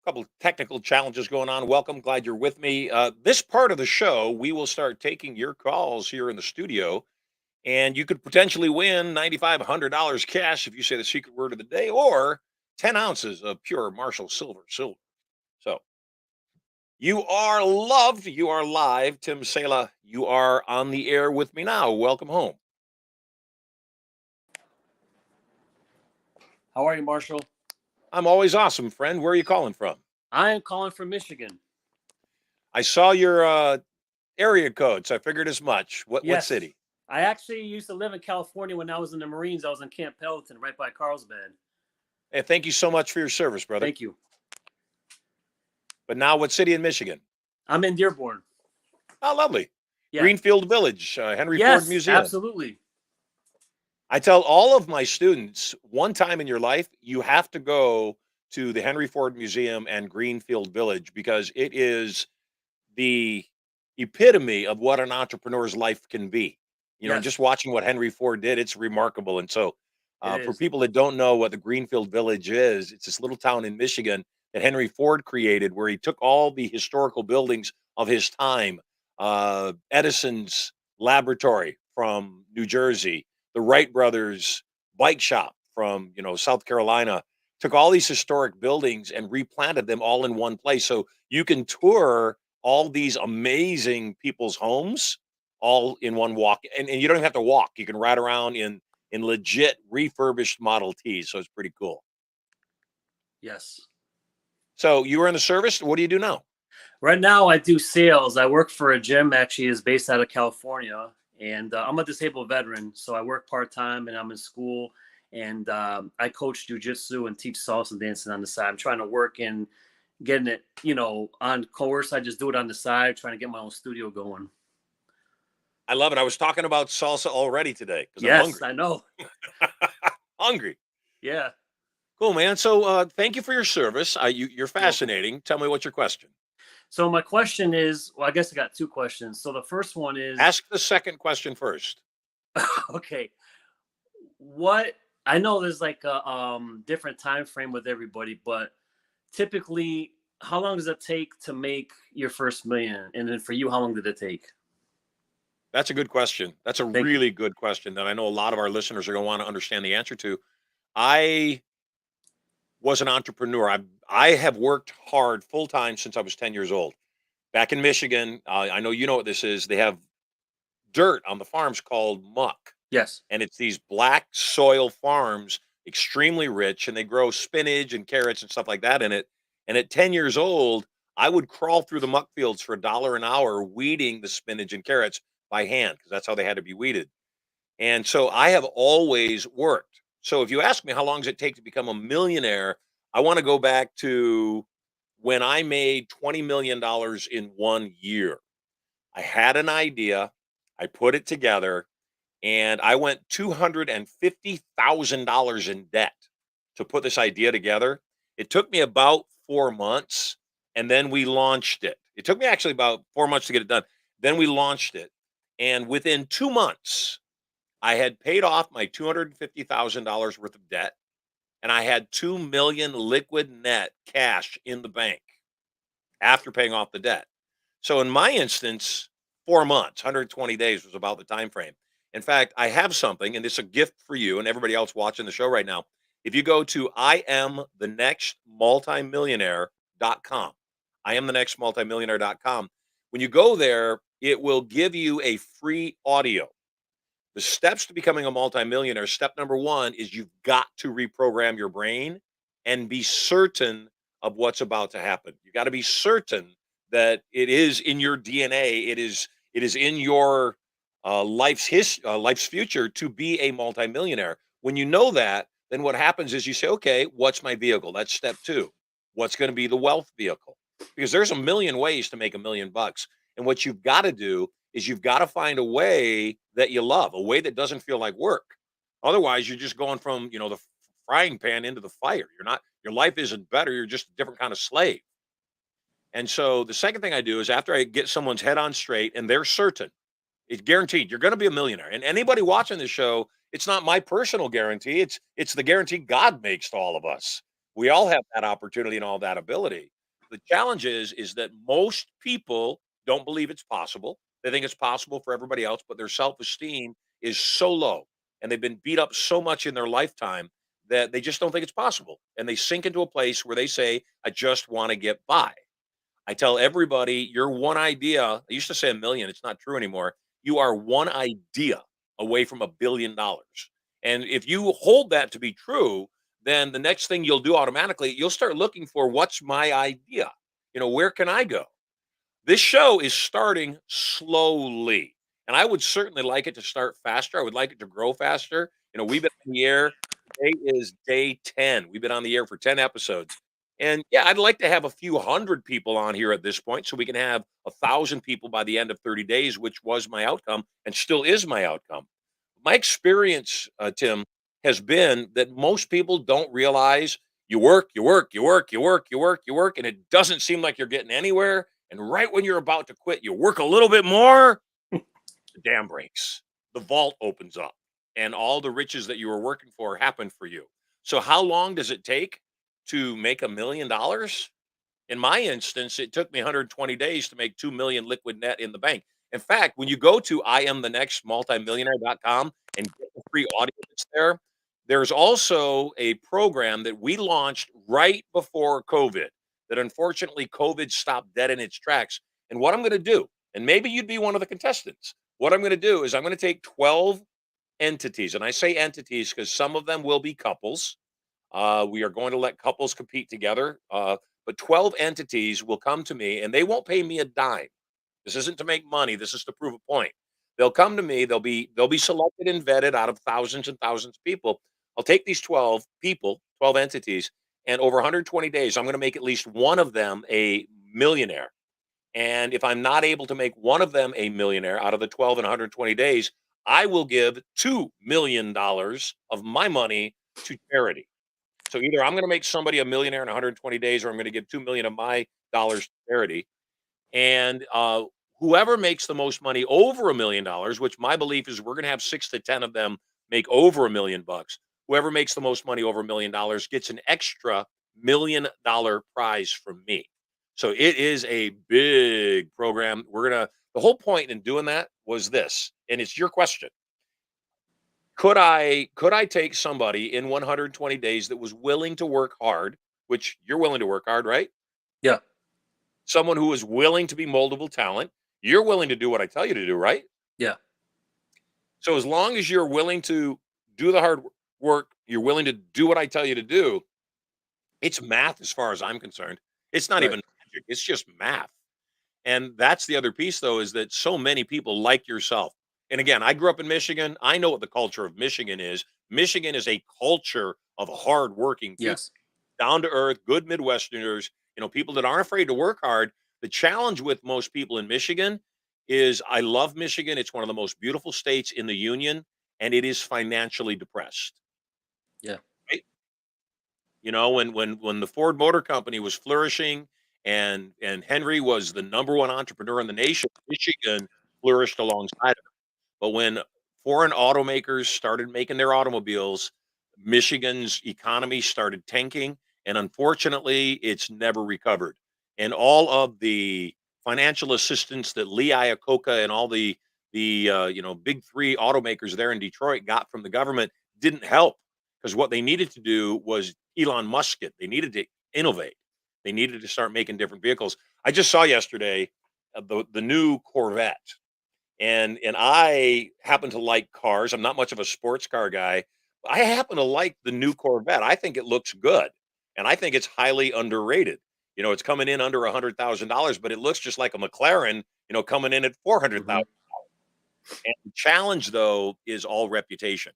couple of technical challenges going on. Welcome. Glad you're with me. This part of the show, we will start taking your calls here in the studio, and you could potentially win $9,500 cash if you say the secret word of the day, or 10 ounces of pure Marshall silver. So you are loved. You are live. Tim Sala, you are on the air with me now. Welcome home. How are you, Marshall? I'm always awesome, friend. Where are you calling from? I am calling from Michigan. I saw your area code, so I figured as much. What Yes. city? I actually used to live in California when I was in the Marines. I was in Camp Pendleton, right by Carlsbad. Hey, thank you so much for your service, brother. Thank you. But now, what city in Michigan? I'm in Dearborn. Oh, lovely. Yeah. Greenfield Village, Henry Yes, Ford Museum. absolutely. I tell all of my students, one time in your life, you have to go to the Henry Ford Museum and Greenfield Village, because it is the epitome of what an entrepreneur's life can be. You know, Yes. just watching what Henry Ford did, it's remarkable. And so, It for is. people that don't know what the Greenfield Village is, it's this little town in Michigan that Henry Ford created, where he took all the historical buildings of his time, Edison's laboratory from New Jersey, the Wright brothers bike shop from, South Carolina, took all these historic buildings and replanted them all in one place. So you can tour all these amazing people's homes all in one walk. And you don't even have to walk. You can ride around in legit refurbished Model Ts. So it's pretty cool. Yes. So you were in the service. What do you do now? Right now, I do sales. I work for a gym, actually, is based out of California. And I'm a disabled veteran, so I work part-time and I'm in school. And I coach jujitsu and teach salsa dancing on the side. I'm trying to work in getting it, on course. I just do it on the side, trying to get my own studio going. I love it. I was talking about salsa already today because I'm Yes, hungry. I know. Hungry. Yeah. Cool, man. So thank you for your service. You're fascinating. Tell me what's your question. So my question is, well, I guess I got two questions. So the first one is, Ask the second question first. okay, I know there's like a different time frame with everybody, but typically, how long does it take to make your first million? And then for you, how long did it take? That's a good question. That's a really good question that I know a lot of our listeners are going to want to understand the answer to. I was an entrepreneur. I have worked hard full time since I was 10 years old. Back in Michigan, I know you know what this is. They have dirt on the farms called muck. Yes. And it's these black soil farms, extremely rich, and they grow spinach and carrots and stuff like that in it. And at 10 years old, I would crawl through the muck fields for $1 an hour, weeding the spinach and carrots by hand, because that's how they had to be weeded. And so I have always worked. So if you ask me how long does it take to become a millionaire, I want to go back to when I made $20 million in 1 year. I had an idea, I put it together, and I went $250,000 in debt to put this idea together. It took me about 4 months, and then we launched it. It took me actually about 4 months to get it done. Then we launched it, and within 2 months, I had paid off my $250,000 worth of debt, and I had 2 million liquid net cash in the bank after paying off the debt. So in my instance, 4 months, 120 days was about the time frame. In fact, I have something, and it's a gift for you and everybody else watching the show right now. If you go to iamthenextmultimillionaire.com, iamthenextmultimillionaire.com, when you go there, it will give you a free audio. The steps to becoming a multimillionaire, step number one is you've got to reprogram your brain and be certain of what's about to happen. You got to be certain that it is in your DNA. It is in your life's future to be a multimillionaire. When you know that, then what happens is you say, okay, what's my vehicle? That's step two. What's going to be the wealth vehicle? Because there's a million ways to make $1 million. And what you've got to do is you've got to find a way that you love, a way that doesn't feel like work. Otherwise, you're just going from, the frying pan into the fire. Your life isn't better. You're just a different kind of slave. And so the second thing I do is after I get someone's head on straight and they're certain, it's guaranteed you're going to be a millionaire. And anybody watching this show, it's not my personal guarantee. It's the guarantee God makes to all of us. We all have that opportunity and all that ability. The challenge is that most people don't believe it's possible. They think it's possible for everybody else, but their self-esteem is so low and they've been beat up so much in their lifetime that they just don't think it's possible. And they sink into a place where they say, I just want to get by. I tell everybody, you're one idea. I used to say a million. It's not true anymore. You are one idea away from $1 billion. And if you hold that to be true, then the next thing you'll do automatically, you'll start looking for what's my idea? Where can I go? This show is starting slowly. And I would certainly like it to start faster. I would like it to grow faster. We've been on the air. Today is day 10. We've been on the air for 10 episodes. And yeah, I'd like to have a few hundred people on here at this point so we can have 1,000 people by the end of 30 days, which was my outcome and still is my outcome. My experience, Tim, has been that most people don't realize you work, and it doesn't seem like you're getting anywhere. And right when you're about to quit, you work a little bit more, the dam breaks, the vault opens up, and all the riches that you were working for happen for you. So how long does it take to make $1 million? In my instance, it took me 120 days to make 2 million liquid net in the bank. In fact, when you go to iamthenextmultimillionaire.com and get the free audio that's there, there's also a program that we launched right before COVID that unfortunately COVID stopped dead in its tracks. And what I'm going to do, and maybe you'd be one of the contestants, what I'm going to do is I'm going to take 12 entities. And I say entities because some of them will be couples. We are going to let couples compete together. But 12 entities will come to me and they won't pay me a dime. This isn't to make money. This is to prove a point. They'll come to me. They'll be selected and vetted out of thousands and thousands of people. I'll take these 12 people, 12 entities, and over 120 days, I'm going to make at least one of them a millionaire. And if I'm not able to make one of them a millionaire out of the 12 in 120 days, I will give $2 million of my money to charity. So either I'm going to make somebody a millionaire in 120 days, or I'm going to give 2 million of my dollars to charity. And whoever makes the most money over $1 million, which my belief is we're going to have 6 to 10 of them make over $1 million. Whoever makes the most money over $1 million gets an extra $1 million prize from me. So it is a big program. The whole point in doing that was this, and it's your question. Could I take somebody in 120 days that was willing to work hard, which you're willing to work hard, right? Yeah. Someone who is willing to be moldable talent. You're willing to do what I tell you to do, right? Yeah. So as long as you're willing to do the hard work, you're willing to do what I tell you to do, it's math as far as I'm concerned. It's not even magic. It's just math. And that's the other piece, though, is that so many people like yourself. And again, I grew up in Michigan. I know what the culture of Michigan is. Michigan is a culture of hardworking people. Yes. down to earth, good Midwesterners, people that aren't afraid to work hard. The challenge with most people in Michigan is I love Michigan. It's one of the most beautiful states in the union, and it is financially depressed. Yeah. Right? When the Ford Motor Company was flourishing and Henry was the number one entrepreneur in the nation, Michigan flourished alongside him. But when foreign automakers started making their automobiles, Michigan's economy started tanking, and unfortunately, it's never recovered. And all of the financial assistance that Lee Iacocca and all the big three automakers there in Detroit got from the government didn't help, because what they needed to do was Elon Musk it. They needed to innovate. They needed to start making different vehicles. I just saw yesterday the new Corvette, and I happen to like cars. I'm not much of a sports car guy. I happen to like the new Corvette. I think it looks good, and I think it's highly underrated. It's coming in under $100,000, but it looks just like a McLaren. Coming in at 400,000. And the challenge, though, is all reputation.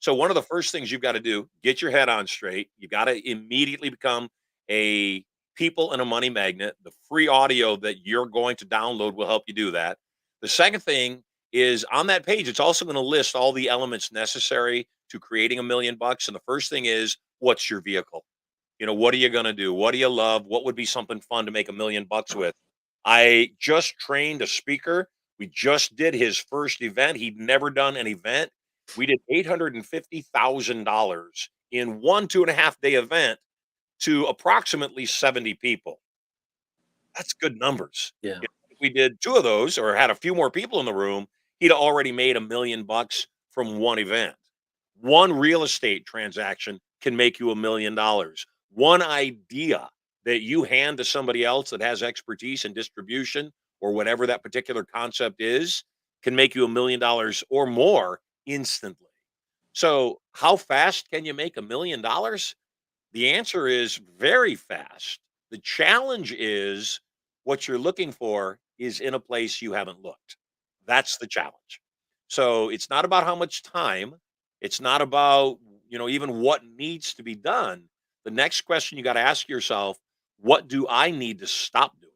So one of the first things you've got to do, get your head on straight. You got to immediately become a people and a money magnet. The free audio that you're going to download will help you do that. The second thing is on that page, it's also going to list all the elements necessary to creating $1 million. And the first thing is, what's your vehicle? What are you going to do? What do you love? What would be something fun to make $1 million with? I just trained a speaker. We just did his first event. He'd never done an event. We did $850,000 in 2.5 day event to approximately 70 people. That's good numbers. Yeah. If we did 2 of those or had a few more people in the room, he'd already made $1 million from one event. One real estate transaction can make you $1 million. One idea that you hand to somebody else that has expertise in distribution or whatever that particular concept is can make you $1 million or more instantly. So, how fast can you make $1 million? The answer is very fast. The challenge is what you're looking for is in a place you haven't looked. That's the challenge. So, it's not about how much time, it's not about, even what needs to be done. The next question you got to ask yourself, what do I need to stop doing?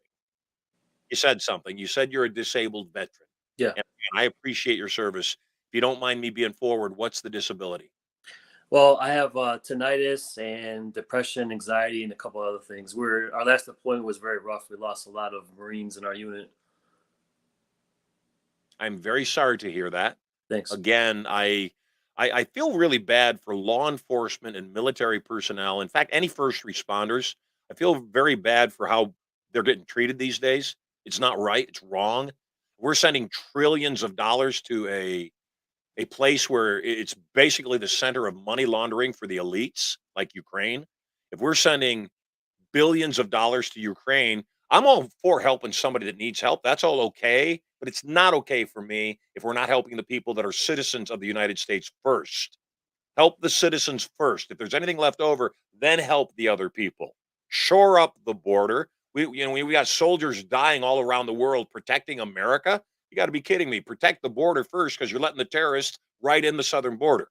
You said something. You said you're a disabled veteran. Yeah. And I appreciate your service. If you don't mind me being forward, what's the disability? Well, I have tinnitus and depression, anxiety, and a couple other things. Our last deployment was very rough. We lost a lot of Marines in our unit. I'm very sorry to hear that. Thanks. Again, I feel really bad for law enforcement and military personnel. In fact, any first responders. I feel very bad for how they're getting treated these days. It's not right. It's wrong. We're sending trillions of dollars to a place where it's basically the center of money laundering for the elites, like Ukraine. If we're sending billions of dollars to Ukraine, I'm all for helping somebody that needs help. That's all okay. But it's not okay for me if we're not helping the people that are citizens of the United States first. Help the citizens first. If there's anything left over, then help the other people. Shore up the border. We got soldiers dying all around the world protecting America. You got to be kidding me. Protect the border first, because you're letting the terrorists right in the southern border.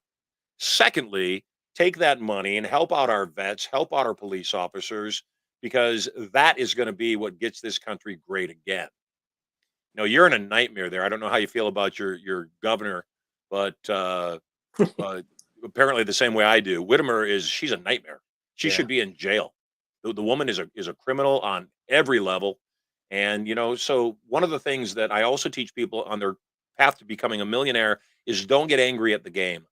Secondly, take that money and help out our vets, help out our police officers, because that is going to be what gets this country great again. You're in a nightmare there. I don't know how you feel about your governor, but apparently the same way I do. She's a nightmare. She should be in jail. The woman is a criminal on every level. And, so one of the things that I also teach people on their path to becoming a millionaire is don't get angry at the game.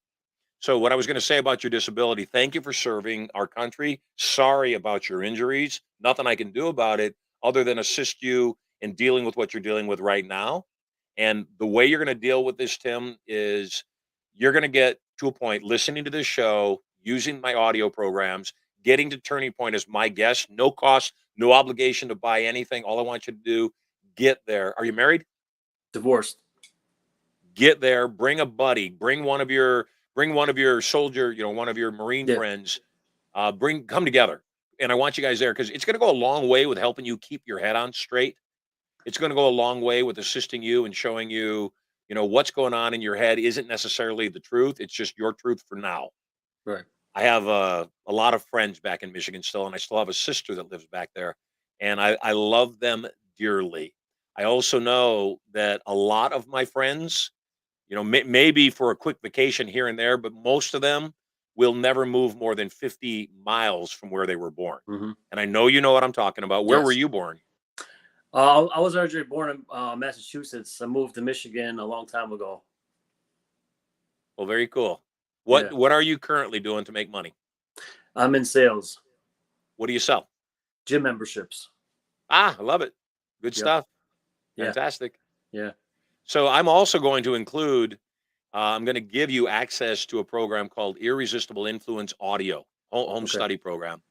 So what I was going to say about your disability, thank you for serving our country. Sorry about your injuries. Nothing I can do about it other than assist you in dealing with what you're dealing with right now. And the way you're going to deal with this, Tim, is you're going to get to a point listening to this show, using my audio programs, getting to Turning Point as my guest, no cost, no obligation to buy anything. All I want you to do, get there. Are you married? Divorced. Get there, bring a buddy, bring one of your soldier, one of your Marine friends, come together. And I want you guys there because it's going to go a long way with helping you keep your head on straight. It's going to go a long way with assisting you and showing you, what's going on in your head isn't necessarily the truth. It's just your truth for now. Right. I have a lot of friends back in Michigan still, and I still have a sister that lives back there, and I love them dearly. I also know that a lot of my friends, maybe for a quick vacation here and there, but most of them will never move more than 50 miles from where they were born. Hmm. And I know you know what I'm talking about. Where were Yes. you born? I was originally born in Massachusetts. I moved to Michigan a long time ago. Well, very cool. Yeah. What are you currently doing to make money? I'm in sales, What do you sell? gym memberships. Ah, I love it. Good Yep. stuff. Yeah. Fantastic. Yeah. So I'm also going to include, I'm going to give you access to a program called Irresistible Influence Audio, home Okay. study program.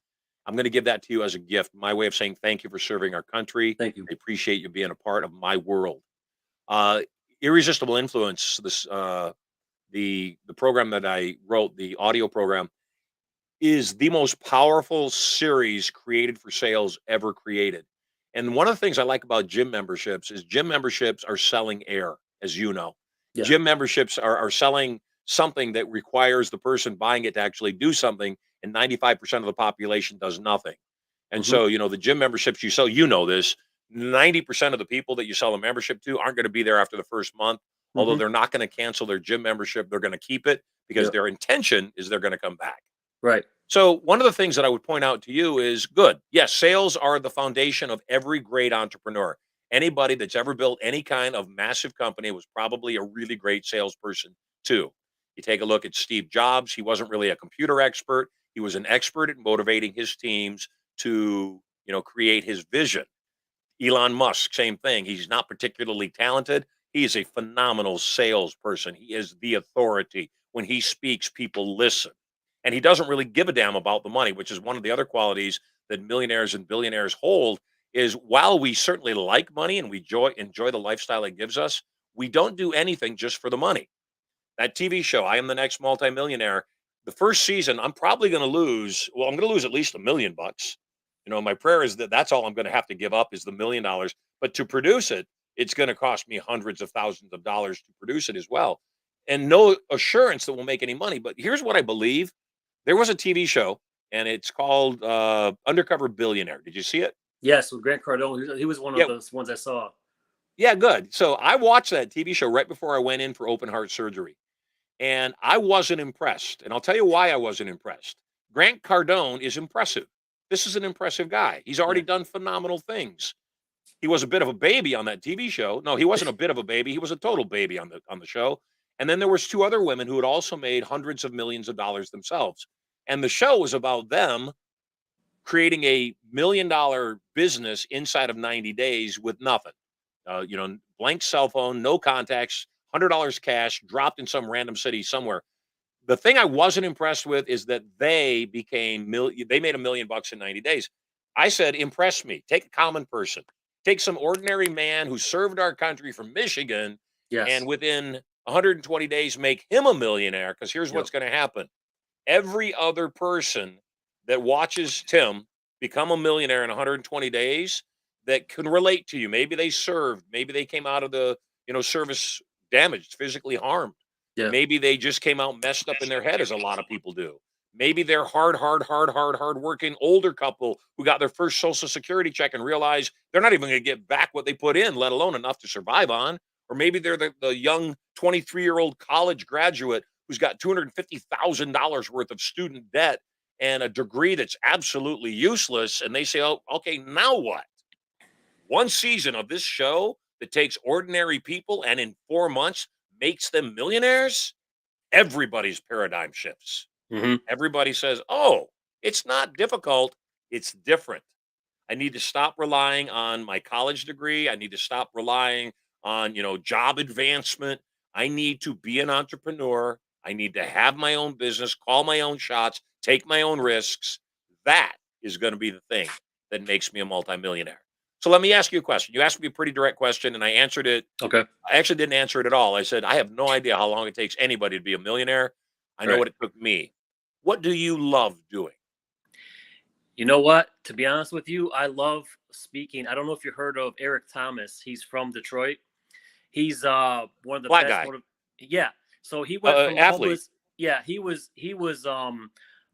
I'm going to give that to you as a gift, my way of saying thank you for serving our country. Thank you. I appreciate you being a part of my world. Uh, Irresistible Influence, the program that I wrote, the audio program, is the most powerful series created for sales ever created. And one of the things I like about gym memberships is gym memberships are selling air, as you know. Yeah. Gym memberships are selling something that requires the person buying it to actually do something, and 95% of the population does nothing. And Hmm. so, the gym memberships you sell, you know this, 90% of the people that you sell a membership to aren't going to be there after the first month. Although Hmm. they're not going to cancel their gym membership, they're going to keep it because Yep. their intention is they're going to come back. Right. So one of the things that I would point out to you is good. Yes, sales are the foundation of every great entrepreneur. Anybody that's ever built any kind of massive company was probably a really great salesperson too. You take a look at Steve Jobs, he wasn't really a computer expert. He was an expert at motivating his teams to, create his vision. Elon Musk, same thing. He's not particularly talented. He is a phenomenal salesperson. He is the authority. When he speaks, people listen. And he doesn't really give a damn about the money, which is one of the other qualities that millionaires and billionaires hold is while we certainly like money and we enjoy the lifestyle it gives us, we don't do anything just for the money. That TV show, I Am the Next Multimillionaire, the first season, I'm probably going to lose. Well, I'm going to lose at least $1 million. My prayer is that that's all I'm going to have to give up is the $1 million. But to produce it, it's going to cost me hundreds of thousands of dollars to produce it as well. And no assurance that we'll make any money. But here's what I believe there was a TV show, and it's called Undercover Billionaire. Did you see it? Yes, with Grant Cardone. He was one Yeah. of those ones I saw. Yeah, good. So I watched that TV show right before I went in for open heart surgery. And I wasn't impressed. And I'll tell you why I wasn't impressed. Grant Cardone is impressive. This is an impressive guy. He's already Yeah. done phenomenal things. He was a bit of a baby on that TV show. No, he wasn't a bit of a baby. He was a total baby on the show. And then there was two other women who had also made hundreds of millions of dollars themselves. And the show was about them creating a $1 million business inside of 90 days with nothing. Blank cell phone, no contacts, $100 cash dropped in some random city somewhere. The thing I wasn't impressed with is that they made $1 million in 90 days. I said, impress me. Take a common person, take some ordinary man who served our country from Michigan, Yes. and within 120 days make him a millionaire. Because here's what's going to happen: every other person that watches Tim become a millionaire in 120 days that can relate to you. Maybe they served, maybe they came out of the, service damaged, physically harmed. Yeah. Maybe they just came out messed up in their head, as a lot of people do. Maybe they're hard working older couple who got their first Social Security check and realize they're not even going to get back what they put in, let alone enough to survive on. Or maybe they're the young 23-year-old college graduate who's got $250,000 worth of student debt and a degree that's absolutely useless. And they say, oh, okay, now what? One season of this show that takes ordinary people and in 4 months makes them millionaires, everybody's paradigm shifts. Hmm. Everybody says, oh, it's not difficult, it's different. I need to stop relying on my college degree. I need to stop relying on, job advancement. I need to be an entrepreneur. I need to have my own business, call my own shots, take my own risks. That is going to be the thing that makes me a multimillionaire. So let me ask you a question. You asked me a pretty direct question, and I answered it. Okay. I actually didn't answer it at all. I said, I have no idea how long it takes anybody to be a millionaire. I know Right. what it took me. What do you love doing? You know what? To be honest with you, I love speaking. I don't know if you heard of Eric Thomas. He's from Detroit. He's one of the Black best. guy. Yeah. So he went from Athlete. homeless. Yeah, he was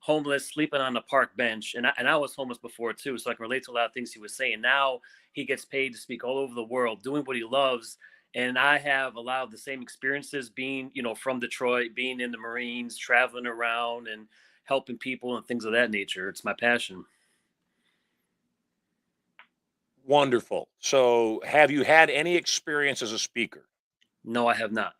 homeless, sleeping on a park bench. And I was homeless before too. So I can relate to a lot of things he was saying. Now he gets paid to speak all over the world, doing what he loves. And I have a lot of the same experiences being, from Detroit, being in the Marines, traveling around and helping people and things of that nature. It's my passion. Wonderful. So, have you had any experience as a speaker? No, I have not.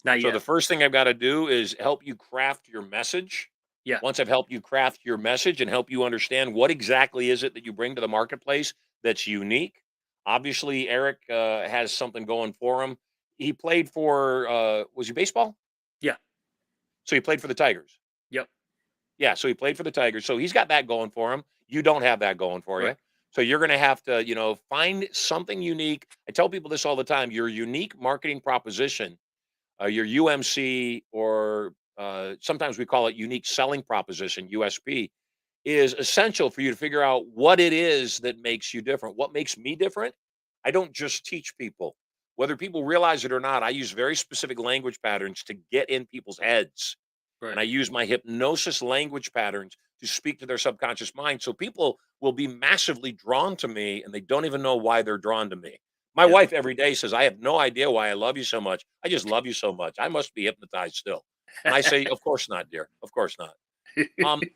Not So, the yet. first thing I've got to do is help you craft your message. Yeah. Once I've helped you craft your message and help you understand what exactly is it that you bring to the marketplace that's unique. Obviously, Eric has something going for him. He played for, was he baseball? Yeah. So, he played for the Tigers. Yep. Yeah, so he played for the Tigers. So he's got that going for him. You don't have that going for you. Right. So you're going to have to, find something unique. I tell people this all the time. Your unique marketing proposition, your UMC, or sometimes we call it unique selling proposition, USP, is essential for you to figure out what it is that makes you different. What makes me different? I don't just teach people. Whether people realize it or not, I use very specific language patterns to get in people's heads, and I Right. use my hypnosis language patterns to speak to their subconscious mind. So people will be massively drawn to me and they don't even know why they're drawn to me. My Yep. wife every day says, I have no idea why I love you so much. I just love you so much. I must be hypnotized still. And I say, of course not, dear. Of course not.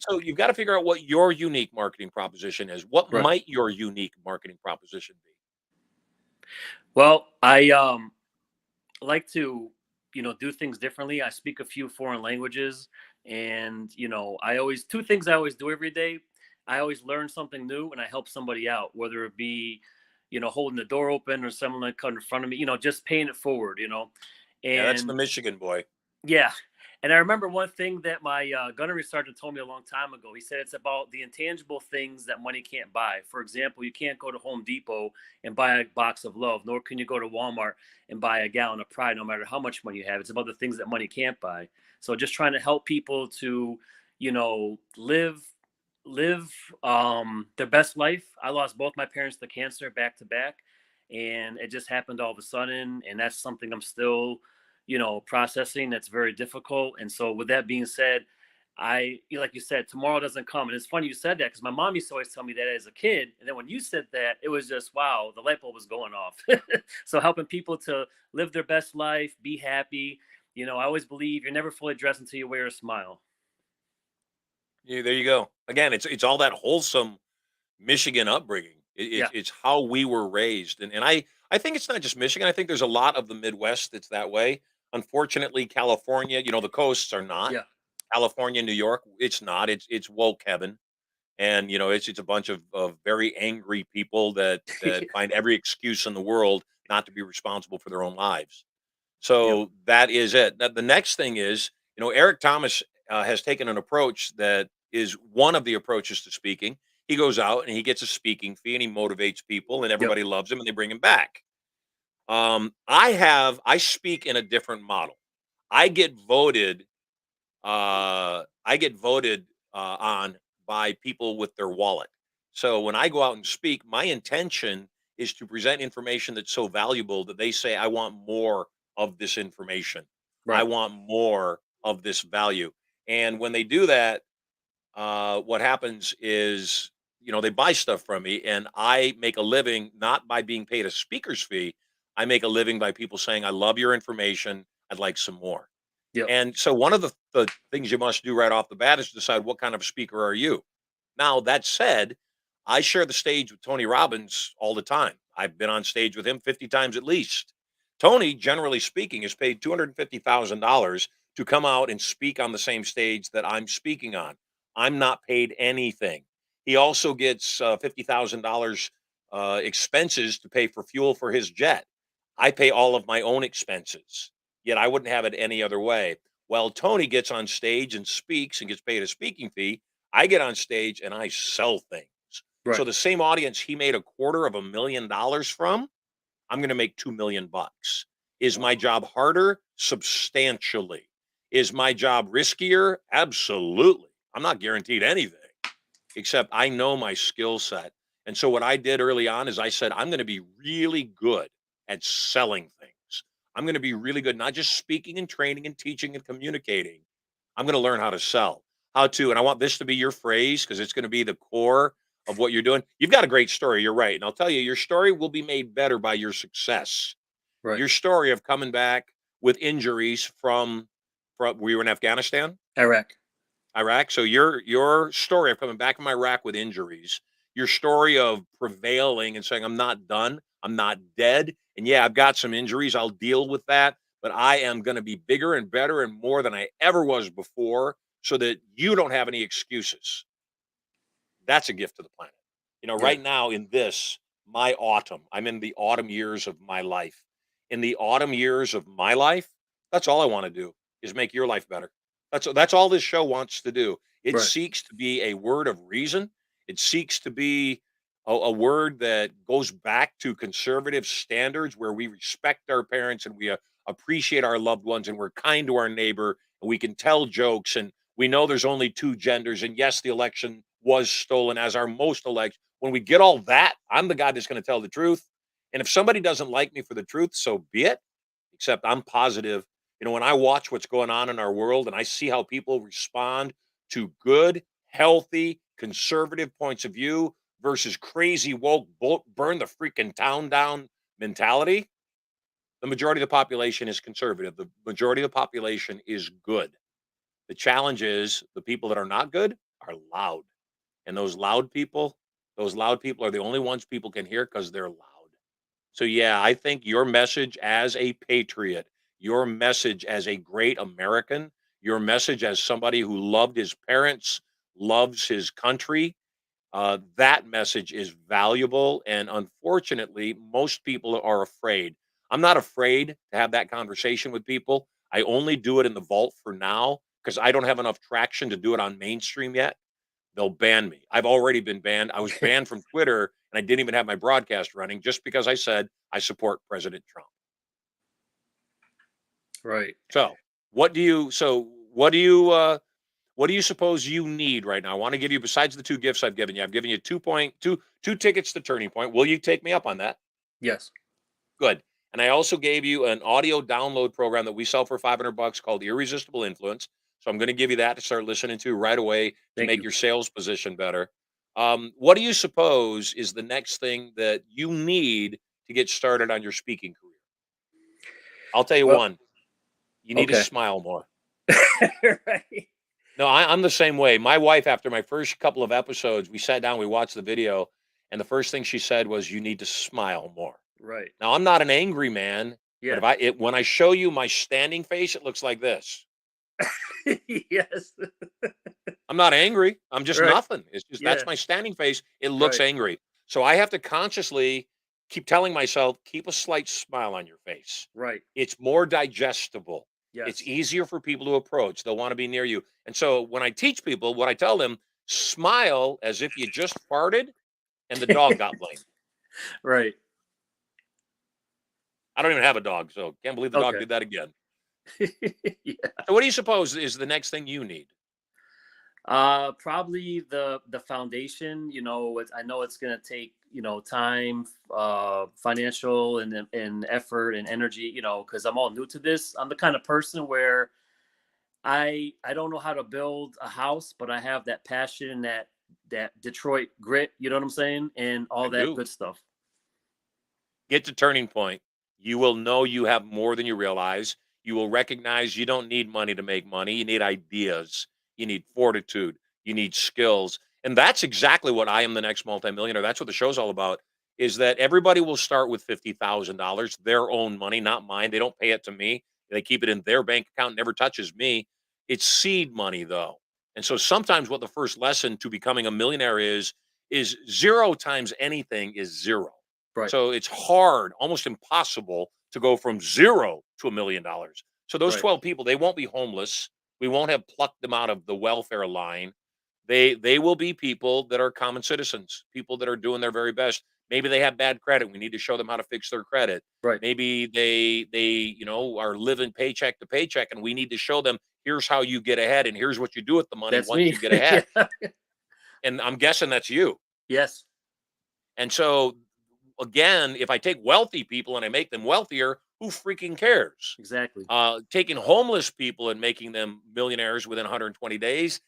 So you've got to figure out what your unique marketing proposition is. What Right. might your unique marketing proposition be? Well, I like to, do things differently. I speak a few foreign languages, and I always two things I always do every day. I always learn something new, and I help somebody out, whether it be, holding the door open or someone that come in front of me. Just paying it forward. Yeah, that's the And Michigan boy. yeah. And I remember one thing that my gunnery sergeant told me a long time ago. He said it's about the intangible things that money can't buy. For example, you can't go to Home Depot and buy a box of love, nor can you go to Walmart and buy a gallon of pride, no matter how much money you have. It's about the things that money can't buy. So just trying to help people to, live their best life. I lost both my parents to cancer back to back, and it just happened all of a sudden. And that's something I'm still processing. That's very difficult. And so with that being said, like you said, tomorrow doesn't come. And it's funny you said that, because my mom used to always tell me that as a kid. And then when you said that, it was just, wow, the light bulb was going off. So helping people to live their best life, be happy. I always believe you're never fully dressed until you wear a smile. Yeah, there you go. Again, it's all that wholesome Michigan upbringing. Yeah. It's how we were raised, and I think it's not just Michigan. I think there's a lot of the Midwest that's that way. Unfortunately, California, the coasts are not. Yeah. California, New York, it's not. It's woke heaven, and it's a bunch of very angry people that find every excuse in the world not to be responsible for their own lives. Yep. So that is it. The next thing is, Eric Thomas has taken an approach that is one of the approaches to speaking. He goes out and he gets a speaking fee and he motivates people and Yep. everybody loves him and they bring him back. I speak in a different model. I get voted. I get voted on by people with their wallet. So when I go out and speak, my intention is to present information that's so valuable that they say, I want more of this information. I Right. want more of this value. And when they do that, what happens is, they buy stuff from me and I make a living not by being paid a speaker's fee. I make a living by people saying, I love your information. I'd like some more. Yep. And so one of the things you must do right off the bat is decide what kind of speaker are you. Now, that said, I share the stage with Tony Robbins all the time. I've been on stage with him 50 times at least. Tony, generally speaking, is paid $250,000 to come out and speak on the same stage that I'm speaking on. I'm not paid anything. He also gets $50,000 expenses to pay for fuel for his jet. I pay all of my own expenses, yet I wouldn't have it any other way. Well, Tony gets on stage and speaks and gets paid a speaking fee. I get on stage and I sell things. So Right. the same audience he made $250,000 from, I'm going to make 2 million bucks. Is my Wow. job harder? Substantially. Is my job riskier? Absolutely. I'm not guaranteed anything, except I know my skill set. And so what I did early on is I said, I'm going to be really good at selling things. I'm going to be really good, not just speaking and training and teaching and communicating. I'm going to learn how to sell. how to, and I want this to be your phrase because it's going to be the core of what you're doing. You've got a great story. You're right. And I'll tell you, your story will be made better by your success. Right. Your story of coming back with injuries from we were in Afghanistan, Iraq. Iraq. So your story of coming back from Iraq with injuries, your story of prevailing and saying, I'm not done, I'm not dead. And yeah, I've got some injuries. I'll deal with that, but I am going to be bigger and better and more than I ever was before so that you don't have any excuses. That's a gift to the planet. Yeah. Right now in my autumn, I'm in the autumn years of my life. In the autumn years of my life, that's all I want to do is make your life better. That's all this show wants to do. It Right. seeks to be a word of reason. It seeks to be a word that goes back to conservative standards where we respect our parents and we appreciate our loved ones and we're kind to our neighbor and we can tell jokes and we know there's only two genders. And yes, the election was stolen as are most elections. When we get all that, I'm the guy that's going to tell the truth. And if somebody doesn't like me for the truth, so be it. Except I'm positive. When I watch what's going on in our world and I see how people respond to good, healthy, conservative points of view versus crazy woke, burn the freaking town down mentality, the majority of the population is conservative. The majority of the population is good. The challenge is the people that are not good are loud. And those loud people are the only ones people can hear because they're loud. So, yeah, I think your message as a patriot, your message as a great American, your message as somebody who loved his parents, loves his country, that message is valuable. And unfortunately, most people are afraid. I'm not afraid to have that conversation with people. I only do it in the vault for now because I don't have enough traction to do it on mainstream yet. They'll ban me. I've already been banned. I was banned from Twitter and I didn't even have my broadcast running just because I said I support President Trump. Right. So what do you suppose you need right now? I want to give you, besides the two gifts I've given you 2 tickets to Turning Point. Will you take me up on that? Yes. Good. And I also gave you an audio download program that we sell for $500 called Irresistible Influence. So I'm going to give you that to start listening to right away to Thank make you. your sales position better. What do you suppose is the next thing that you need to get started on your speaking career? I'll tell you Well, one. You need to okay. smile more. Right. No, I'm the same way. My wife, after my first couple of episodes, we sat down, we watched the video, and the first thing she said was, "You need to smile more." Right. Now, I'm not an angry man, Yeah. but when I show you my standing face, it looks like this. Yes. I'm not angry. I'm just Right. nothing. It's just Yeah. that's my standing face. It looks Right. angry. So I have to consciously keep telling myself, keep a slight smile on your face. Right. It's more digestible. It's Yes. easier for people to approach. They'll want to be near you. And so when I teach people, what I tell them, smile as if you just farted and the dog got blamed. Right. I don't even have a dog, so can't believe the dog Okay. did that again. Yeah. So what do you suppose is the next thing you need? Probably the foundation. I know it's gonna take time, financial, and effort and energy. Because I'm all new to this. I'm the kind of person where I don't know how to build a house, but I have that passion, that Detroit grit. You know what I'm saying, and all I that do. good stuff. Get to Turning Point. You will know you have more than you realize. You will recognize you don't need money to make money. You need ideas. You need fortitude. You need skills. And that's exactly what I Am the Next Multimillionaire. That's what the show's all about, is that everybody will start with $50,000, their own money, not mine. They don't pay it to me. They keep it in their bank account, never touches me. It's seed money, though. And so sometimes what the first lesson to becoming a millionaire is 0 times anything is 0. Right. So it's hard, almost impossible to go from 0 to $1 million. So those Right. 12 people, they won't be homeless. We won't have plucked them out of the welfare line. They will be people that are common citizens, people that are doing their very best. Maybe they have bad credit. We need to show them how to fix their credit. Right. Maybe they are living paycheck to paycheck, and we need to show them here's how you get ahead, and here's what you do with the money That's once me. you get ahead. Yeah. And I'm guessing that's you. Yes. And so again, if I take wealthy people and I make them wealthier, who freaking cares? Exactly. Taking homeless people and making them millionaires within 120 days,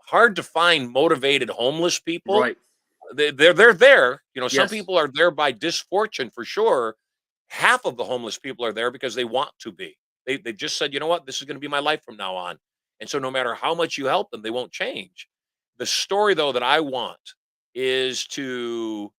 hard to find motivated homeless people. Right. They're there. You know, some Yes. people are there by misfortune for sure. Half of the homeless people are there because they want to be. They just said, you know what, this is going to be my life from now on. And so no matter how much you help them, they won't change. The story though that I want is to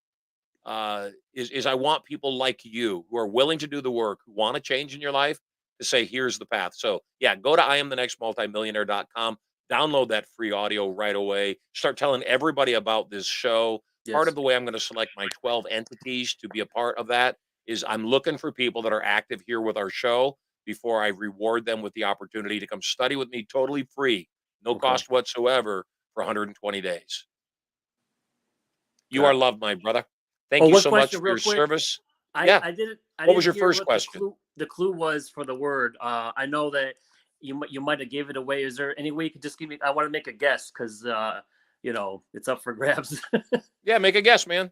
is I want people like you who are willing to do the work, who want to change in your life, to say, here's the path. So yeah, go to IamTheNextMultimillionaire.com, download that free audio right away. Start telling everybody about this show. Part Yes. of the way I'm going to select my 12 entities to be a part of that is I'm looking for people that are active here with our show before I reward them with the opportunity to come study with me totally free, no Okay. cost whatsoever for 120 days. You Got are it. loved, my brother. Thank Oh, you one so much question for real your quick. service. I Yeah. didn't What was your hear first what question? the clue was for the word. I know that you might have gave it away. Is there any way you could just give me? I want to make a guess because you know it's up for grabs. Yeah, make a guess, man.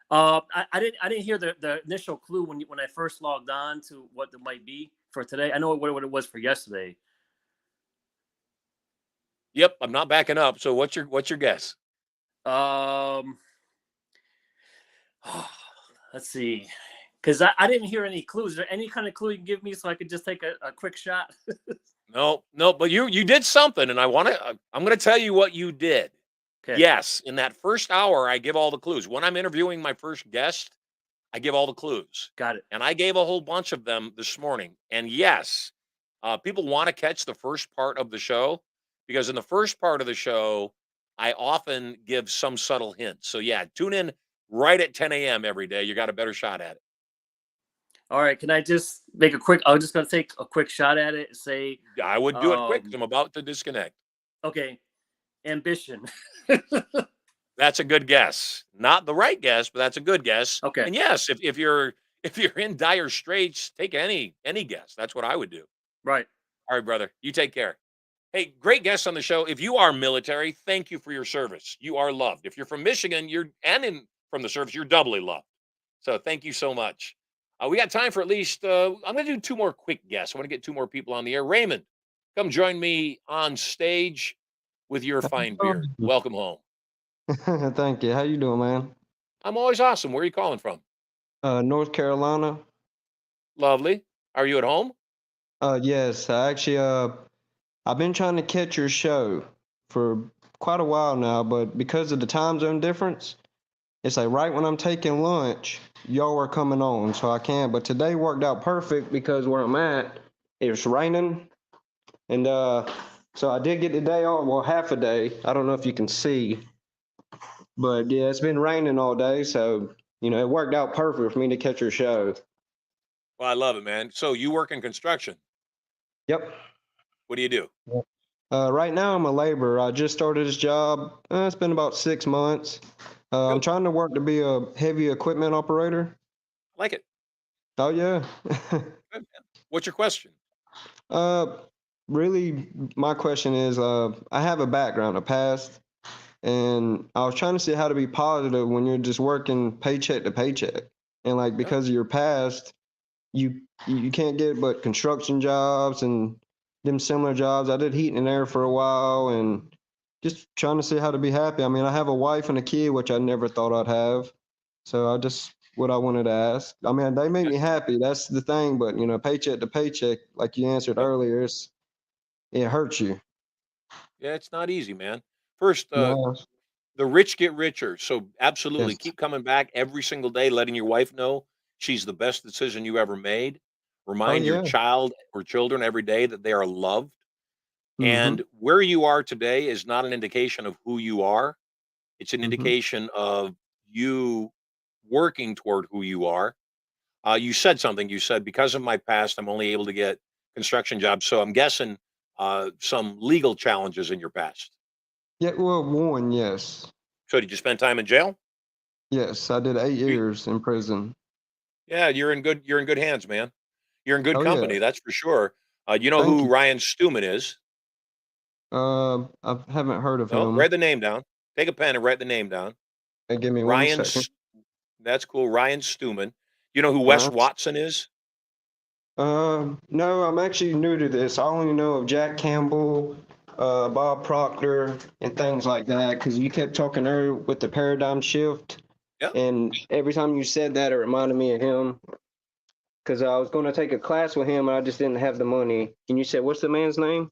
I didn't hear the initial clue when I first logged on to what it might be for today. I know what it was for yesterday. Yep, I'm not backing up. So what's your guess? Um, let's see, because I didn't hear any clues. Is there any kind of clue you can give me so I could just take a quick shot? No, no, but you did something, and I'm going to tell you what you did. Okay, Yes, in that first hour, I give all the clues. When I'm interviewing my first guest, I give all the clues, got it. and I gave a whole bunch of them this morning. And yes, people want to catch the first part of the show because in the first part of the show, I often give some subtle hints. So yeah, tune in right at 10 a.m. every day. You got a better shot at it. All right, can I just make a quick? I'm just gonna take a quick shot at it. Say, I would do it quick because um, I'm about to disconnect. okay, ambition. That's a good guess. Not the right guess, but that's a good guess. Okay, And yes, if you're if you're in dire straits, take any guess. That's what I would do. right. All right, brother. You take care. Hey, great guests on the show. If you are military, thank you for your service. You are loved. If you're from Michigan, from the service, you're doubly loved. So thank you so much. We got time for at least I'm going to do two more quick guests. I want to get two more people on the air. Raymond, come join me on stage with your fine beard. Welcome home. Thank you. How you doing, man? I'm always awesome. Where are you calling from? North Carolina. Lovely. Are you at home? Yes. I actually I've been trying to catch your show for quite a while now, but because of the time zone difference, it's like right when I'm taking lunch, y'all are coming on, so I can't. But today worked out perfect because where I'm at, it's raining, and so I did get the day off. Well, half a day. I don't know if you can see, but yeah, it's been raining all day, so it worked out perfect for me to catch your show. Well, I love it, man. So you work in construction. Yep. What do you do? Right now, I'm a laborer. I just started this job. It's been about 6 months. I'm Good. trying to work to be a heavy equipment operator. Like it. Oh, yeah. Good, man. What's your question? uh, Really, my question is I have a background, a past, and I was trying to see how to be positive when you're just working paycheck to paycheck. And like Yeah. because of your past, you can't get but construction jobs and them similar jobs. I did heating and air for a while and just trying to see how to be happy. I mean, I have a wife and a kid, which I never thought I'd have. So I just what I wanted to ask. I mean, they make me happy. That's the thing. But paycheck to paycheck, like you answered Yep. earlier, it hurts you. Yeah, it's not easy, man. First, No. the rich get richer. So absolutely Yes. keep coming back every single day, letting your wife know she's the best decision you ever made. Oh Remind your yeah. child or children every day that they are loved. Mm-hmm. And where you are today is not an indication of who you are. It's an Mm-hmm. indication of you working toward who you are. You said something. You said, because of my past, I'm only able to get construction jobs. So I'm guessing some legal challenges in your past. Yeah. Well, one, yes. So did you spend time in jail? Yes, I did 8 You- years in prison. Yeah, you're in good hands, man. You're in good Oh yeah. company, that's for sure. You know Thank who you. Ryan Stewman is? I haven't heard of No, him. write the name down. Take a pen and write the name down. Give me one Ryan, second. S- that's cool. Ryan Stewman. You know who Wes Ryan. Watson is? No, I'm actually new to this. I only know of Jack Campbell, Bob Proctor and things like that, because you kept talking earlier with the paradigm shift. Yeah. And every time you said that, it reminded me of him. Because I was going to take a class with him, and I just didn't have the money. And you said, what's the man's name?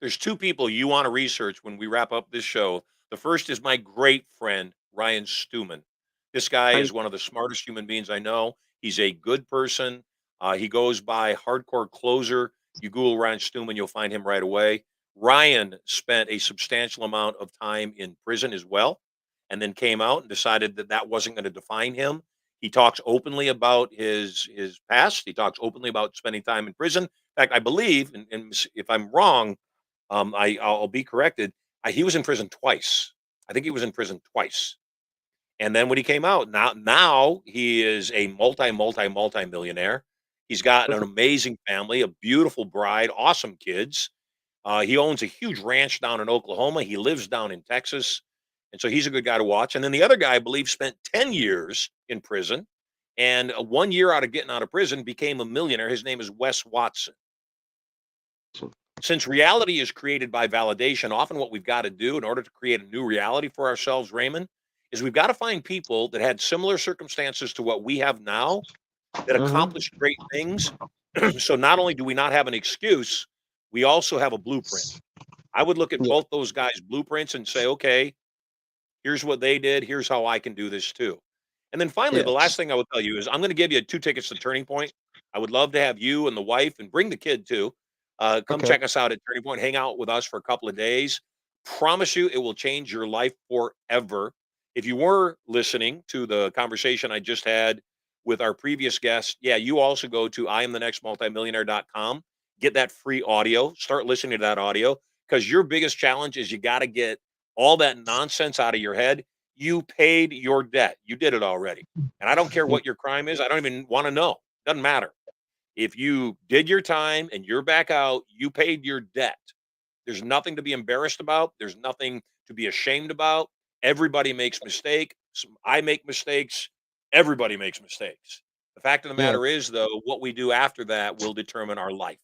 There's two people you want to research when we wrap up this show. The first is my great friend, Ryan Stewman. This guy I, is one of the smartest human beings I know. He's a good person. He goes by Hardcore Closer. You Google Ryan Stewman, you'll find him right away. Ryan spent a substantial amount of time in prison as well, and then came out and decided that that wasn't going to define him. He talks openly about his past. He talks openly about spending time in prison. In fact, I believe, and if I'm wrong, I'll be corrected. He was in prison twice. I think he was in prison twice. And then when he came out, now he is a multi millionaire. He's got an amazing family, a beautiful bride, awesome kids. He owns a huge ranch down in Oklahoma. He lives down in Texas. And so he's a good guy to watch. And then the other guy, I believe, spent 10 years in prison, and 1 year out of getting out of prison became a millionaire. His name is Wes Watson. Since reality is created by validation, often what we've got to do in order to create a new reality for ourselves, Raymond, is we've got to find people that had similar circumstances to what we have now that accomplished great things. So not only do we not have an excuse, we also have a blueprint. I would look at both those guys' blueprints and say, okay, here's what they did. Here's how I can do this too. And then finally, the last thing I would tell you is I'm going to give you 2 tickets to Turning Point. I would love to have you and the wife, and bring the kid too. Come check us out at Turning Point. Hang out with us for a couple of days. Promise you it will change your life forever. If you were listening to the conversation I just had with our previous guest, yeah, you also go to IamTheNextMultimillionaire.com. Get that free audio. Start listening to that audio, because your biggest challenge is you got to get all that nonsense out of your head. You paid your debt. You did it already. And I don't care what your crime is. I don't even want to know. Doesn't matter. If you did your time and you're back out, you paid your debt. There's nothing to be embarrassed about. There's nothing to be ashamed about. Everybody makes mistakes. I make mistakes. Everybody makes mistakes. The fact of the matter is, though, what we do after that will determine our life.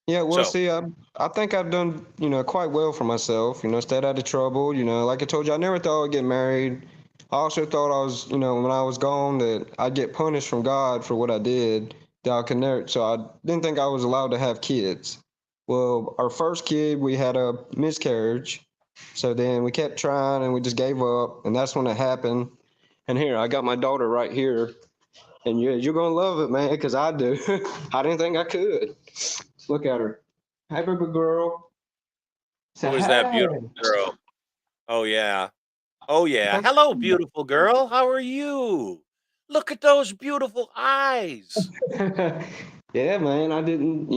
Yeah, well, So, see, I think I've done, quite well for myself, stayed out of trouble, like I told you, I never thought I'd get married. I also thought I was, when I was gone, that I'd get punished from God for what I did, that I could never, so I didn't think I was allowed to have kids. Well, our first kid, we had a miscarriage, so then we kept trying and we just gave up, and that's when it happened. And here, I got my daughter right here, and you're going to love it, man, because I do. I didn't think I could. Look at her. Hey, baby girl. who is that beautiful girl? Oh, yeah. Oh, yeah. Hello, beautiful girl. How are you? Look at those beautiful eyes. Yeah, man, I didn't,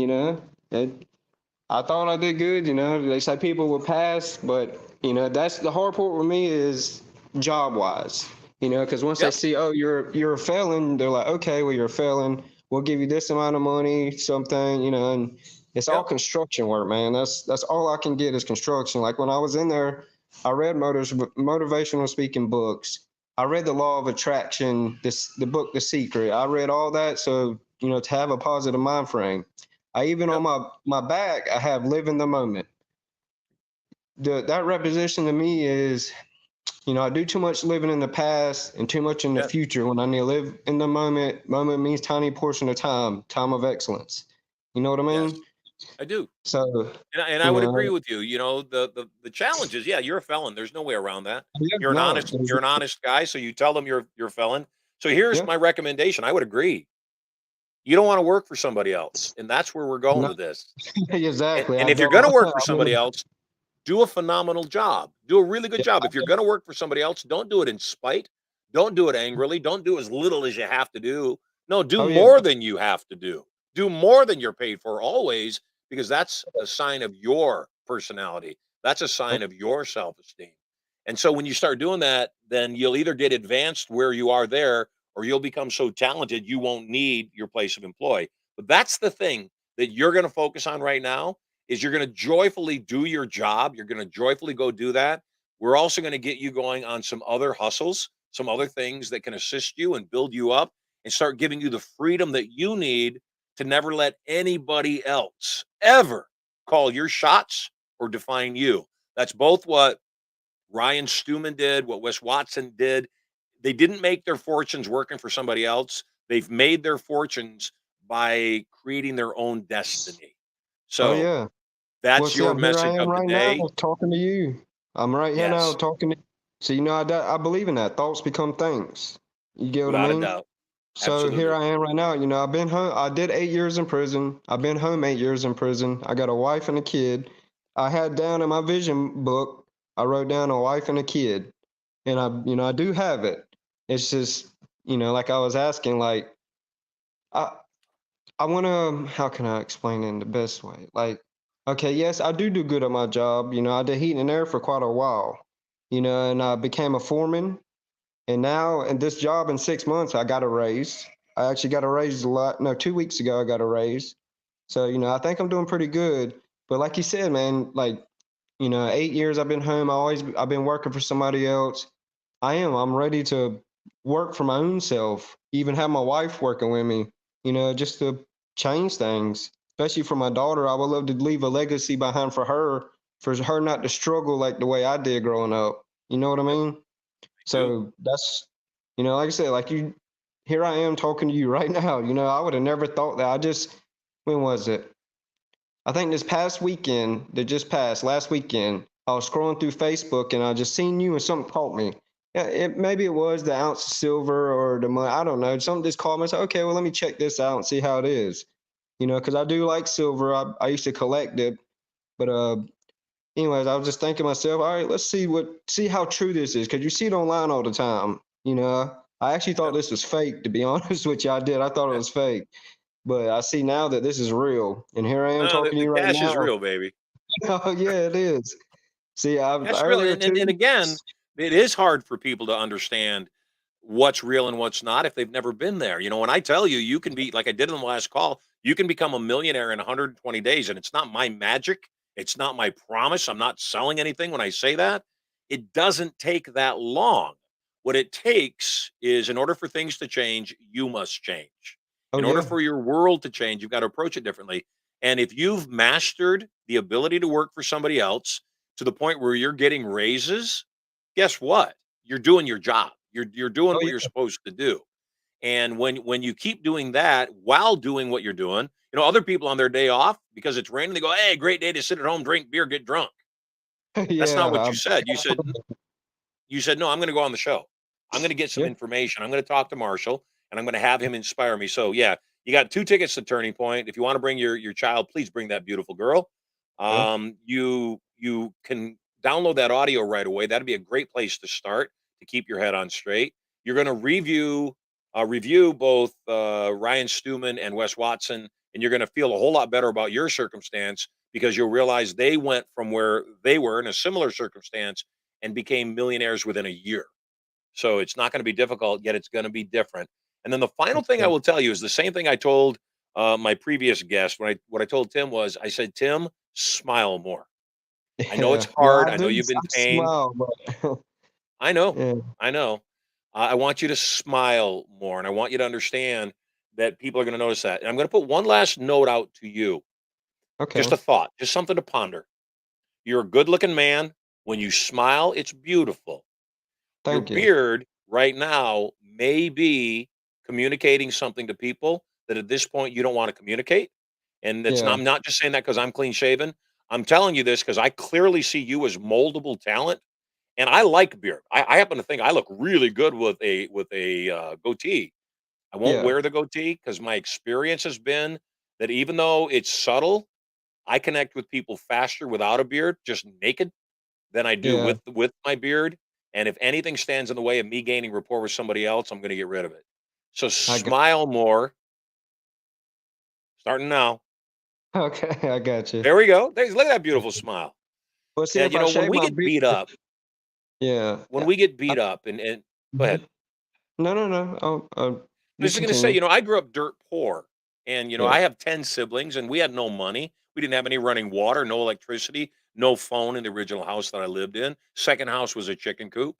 I thought I did good, They say people will pass, but, that's the hard part with me is job-wise, because once they see, oh, you're a felon, they're like, okay, well, you're a felon. We'll give you this amount of money, something, and it's all construction work, man. That's all I can get is construction. Like when I was in there, I read motivational speaking books. I read The Law of Attraction, the book The Secret. I read all that, so to have a positive mind frame. I even on my back, I have live in the moment. That reposition to me is, I do too much living in the past and too much in the future when I need to live in the moment. Moment means tiny portion of time of excellence. You know what I mean? Yes, I do. So, And I would agree with you. The challenge is, yeah, you're a felon. There's no way around that. You're an honest guy. So you tell them you're a felon. So here's my recommendation. I would agree. You don't want to work for somebody else. And that's where we're going with this. Exactly. And if you're going to work for somebody else, do a phenomenal job. Do a really good job. If you're going to work for somebody else, don't do it in spite. Don't do it angrily. Don't do as little as you have to do. No, do more than you have to do. Do more than you're paid for always, because that's a sign of your personality. That's a sign of your self-esteem. And so when you start doing that, then you'll either get advanced where you are there, or you'll become so talented you won't need your place of employ. But that's the thing that you're going to focus on right now, is you're going to joyfully do your job. You're going to joyfully go do that. We're also going to get you going on some other hustles, some other things that can assist you and build you up and start giving you the freedom that you need to never let anybody else ever call your shots or define you. That's both what Ryan Stewman did, what Wes Watson did. They didn't make their fortunes working for somebody else. They've made their fortunes by creating their own destiny. Oh So yeah. Well, that's see, your here I message am of the right now day. talking to you. I'm right here now Yes, talking to. So I believe in that. Thoughts become things. You get what I without a mean? doubt. So here Absolutely. I am right now. I've been home. I did 8 years in prison. I've been home 8 years in prison. I got a wife and a kid. I had down in my vision book, I wrote down a wife and a kid. And I do have it. It's just, like I was asking, like, I, I want to, how can I explain it in the best way? Like, okay, yes, I do good at my job. I did heat and air for quite a while, and I became a foreman. And now in this job in 6 months, I got a raise. I actually got a raise 2 weeks ago, I got a raise. So, I think I'm doing pretty good. But like you said, man, like, 8 years I've been home. I've been working for somebody else. I'm ready to work for my own self, even have my wife working with me, just to change things, especially for my daughter. I would love to leave a legacy behind for her not to struggle like the way I did growing up. You know what I Yep, mean? I do. So that's, like I said, here I am talking to you right now. I would have never thought that. When was it? I think this past weekend that just passed, last weekend, I was scrolling through Facebook and I just seen you and something caught me. Yeah, maybe it was the ounce of silver or the money. I don't know. Something just caught me. I said, okay, well, let me check this out and see how it is. Because I do like silver. I used to collect it. But anyways, I was just thinking to myself, all right, let's see how true this is. Because you see it online all the time. I actually thought Yep. this was fake, to be honest with you. I did. I thought it was fake. But I see now that this is real. And here I am No, talking to the you right cash is now. real, baby. Oh yeah, it is. See, I That's real, earlier and too. again, it is hard for people to understand what's real and what's not if they've never been there. When I tell you, you can be like I did in the last call, you can become a millionaire in 120 days, and it's not my magic. It's not my promise. I'm not selling anything when I say that. It doesn't take that long. What it takes is, in order for things to change, you must change. Oh In order yeah, for your world to change, you've got to approach it differently. And if you've mastered the ability to work for somebody else to the point where you're getting raises, guess what? You're doing your job. You're doing oh what you're yeah, supposed to do. And when you keep doing that while doing what you're doing, other people on their day off because it's raining, they go, "Hey, great day to sit at home, drink beer, get drunk." That's not what yeah. you said. You said, "No, I'm going to go on the show. I'm going to get some Yeah, information. I'm going to talk to Marshall, and I'm going to have him inspire me." So yeah, you got 2 tickets to Turning Point. If you want to bring your child, please bring that beautiful girl. yeah. You can download that audio right away. That'd be a great place to start to keep your head on straight. You're going to review both Ryan Stewman and Wes Watson, and you're going to feel a whole lot better about your circumstance because you'll realize they went from where they were in a similar circumstance and became millionaires within a year. So it's not going to be difficult, yet it's going to be different. And then the final thing I Okay. will tell you is the same thing I told my previous guest. What I told Tim was, I said, Tim, smile more. I know it's Yeah. No, hard. I I know do. you've been I pained. smile, but I know. yeah. I know. I want you to smile more, and I want you to understand that people are going to notice that. And I'm going to put one last note out to you. Just Okay. a thought, just something to ponder. You're a good-looking man. When you smile, it's beautiful. Your Thank you. beard right now may be communicating something to people that at this point you don't want to communicate. And that's not, Yeah. I'm not just saying that because I'm clean shaven. I'm telling you this because I clearly see you as moldable talent. And I like beard. I happen to think I look really good with a goatee. I won't Yeah. wear the goatee because my experience has been that even though it's subtle, I connect with people faster without a beard, just naked, than I do Yeah. with my beard. And if anything stands in the way of me gaining rapport with somebody else, I'm going to get rid of it. So I got. smile more, starting now. Okay, I got you. There we go. Look at that beautiful smile. Well, see, And if I when shave we my get beard, beat up, yeah. when Yeah. we get I, beat up, and go ahead. mhm. No, no, no. Oh, I you was going to say, continue. I grew up dirt poor, and Yeah. I have 10 siblings, and we had no money. We didn't have any running water, no electricity, no phone in the original house that I lived in. Second house was a chicken coop.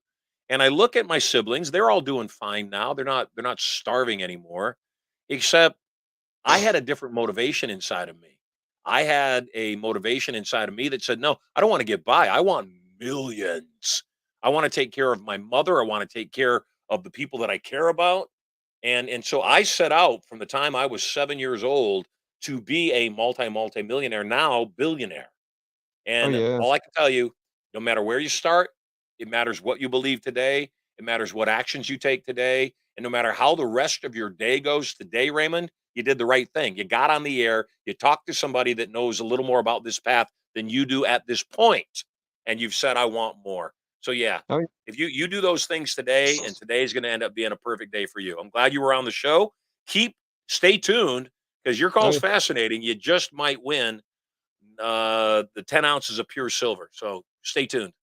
And I look at my siblings; they're all doing fine now. They're not starving anymore, except I had a different motivation inside of me. I had a motivation inside of me that said, no, I don't want to get by. I want millions. I want to take care of my mother. I want to take care of the people that I care about. And so I set out from the time I was 7 years old to be a multi-millionaire, now billionaire. Oh And yeah. all I can tell you, no matter where you start, it matters what you believe today. It matters what actions you take today. And no matter how the rest of your day goes today, Raymond, you did the right thing. You got on the air. You talked to somebody that knows a little more about this path than you do at this point, and you've said, I want more. So yeah, Oh, yeah. if you do those things today, and today is going to end up being a perfect day for you. I'm glad you were on the show. Stay tuned, because your Oh, call's yeah. fascinating. You just might win the 10 ounces of pure silver. So stay tuned.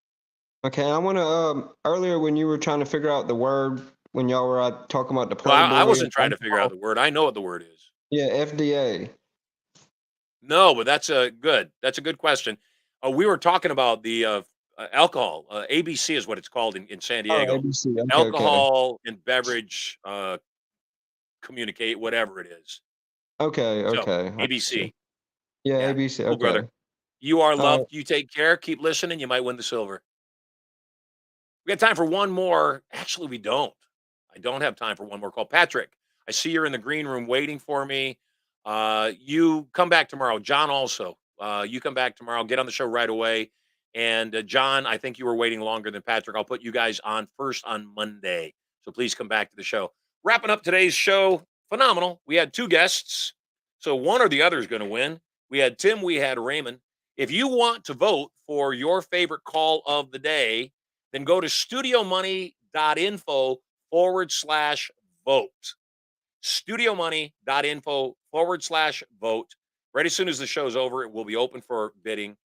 Okay, I want to earlier when you were trying to figure out the word when y'all were talking about the No, I Playboy. wasn't trying to figure out the word. I know what the word is. Yeah, FDA. No, but that's a good question. We were talking about the alcohol. ABC is what it's called in San Oh, Diego. ABC. Okay, okay. Alcohol and beverage communicate, whatever it is. Okay, So okay. I ABC. see. Yeah, Yeah. ABC. Cool, brother. Okay. You are All right. loved. You take care. Keep listening. You might win the silver. We got time for one more. Actually, we don't. I don't have time for one more call. Patrick, I see you're in the green room waiting for me. You come back tomorrow. John also. You come back tomorrow. Get on the show right away. And John, I think you were waiting longer than Patrick. I'll put you guys on first on Monday. So please come back to the show. Wrapping up today's show. Phenomenal. We had 2 guests. So one or the other is going to win. We had Tim. We had Raymond. If you want to vote for your favorite call of the day, then go to studiomoney.info/vote. studiomoney.info/vote. Right as soon as the show's over, it will be open for bidding.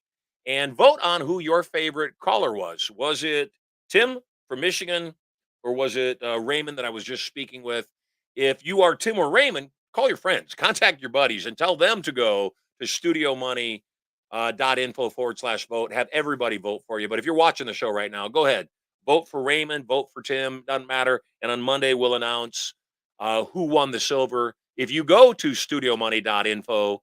And vote on who your favorite caller was. Was it Tim from Michigan, or was it Raymond that I was just speaking with? If you are Tim or Raymond, call your friends, contact your buddies, and tell them to go to studiomoney.info/vote. Have everybody vote for you. But if you're watching the show right now, go ahead. Vote for Raymond, vote for Tim, doesn't matter. And on Monday, we'll announce who won the silver. If you go to studiomoney.info,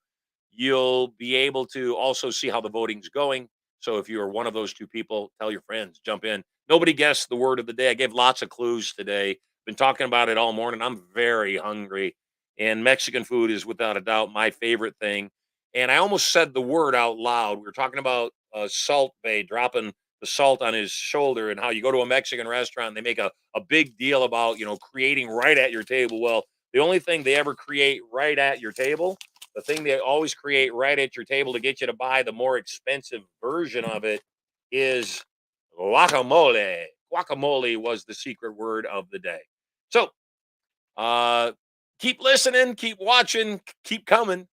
you'll be able to also see how the voting's going. So if you're one of those 2 people, tell your friends, jump in. Nobody guessed the word of the day. I gave lots of clues today. Been talking about it all morning. I'm very hungry. And Mexican food is without a doubt my favorite thing. And I almost said the word out loud. We were talking about Salt Bay dropping the salt on his shoulder, and how you go to a Mexican restaurant and they make a big deal about, creating right at your table. Well, the only thing they ever create right at your table, the thing they always create right at your table to get you to buy the more expensive version of it, is guacamole. Guacamole was the secret word of the day. So keep listening, keep watching, keep coming.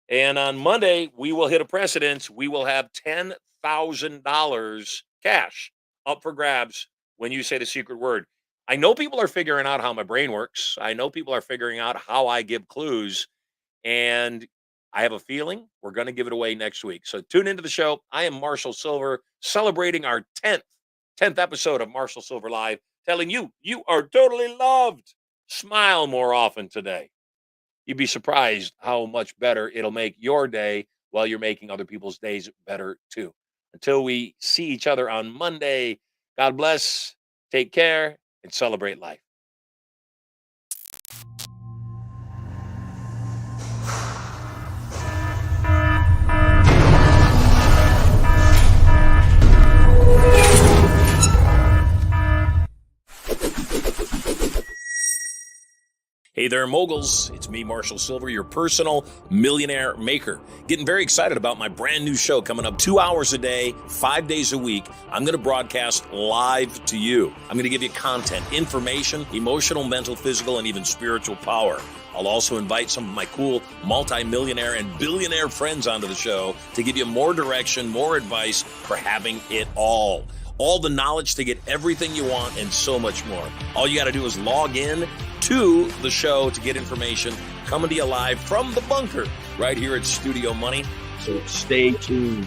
And on Monday, we will hit a precedence. We will have $10,000 cash up for grabs when you say the secret word. I know people are figuring out how my brain works. I know people are figuring out how I give clues. And I have a feeling we're going to give it away next week. So tune into the show. I am Marshall Silver, celebrating our 10th episode of Marshall Silver Live, telling you, you are totally loved. Smile more often today. You'd be surprised how much better it'll make your day, while you're making other people's days better too. Until we see each other on Monday, God bless, take care, and celebrate life. Hey there, moguls. It's me, Marshall Silver, your personal millionaire maker. Getting very excited about my brand new show coming up 2 hours a day, 5 days a week. I'm going to broadcast live to you. I'm going to give you content, information, emotional, mental, physical, and even spiritual power. I'll also invite some of my cool multi-millionaire and billionaire friends onto the show to give you more direction, more advice for having it all. All the knowledge to get everything you want and so much more. All you got to do is log in to the show to get information coming to you live from the bunker right here at Studio Money. So stay tuned.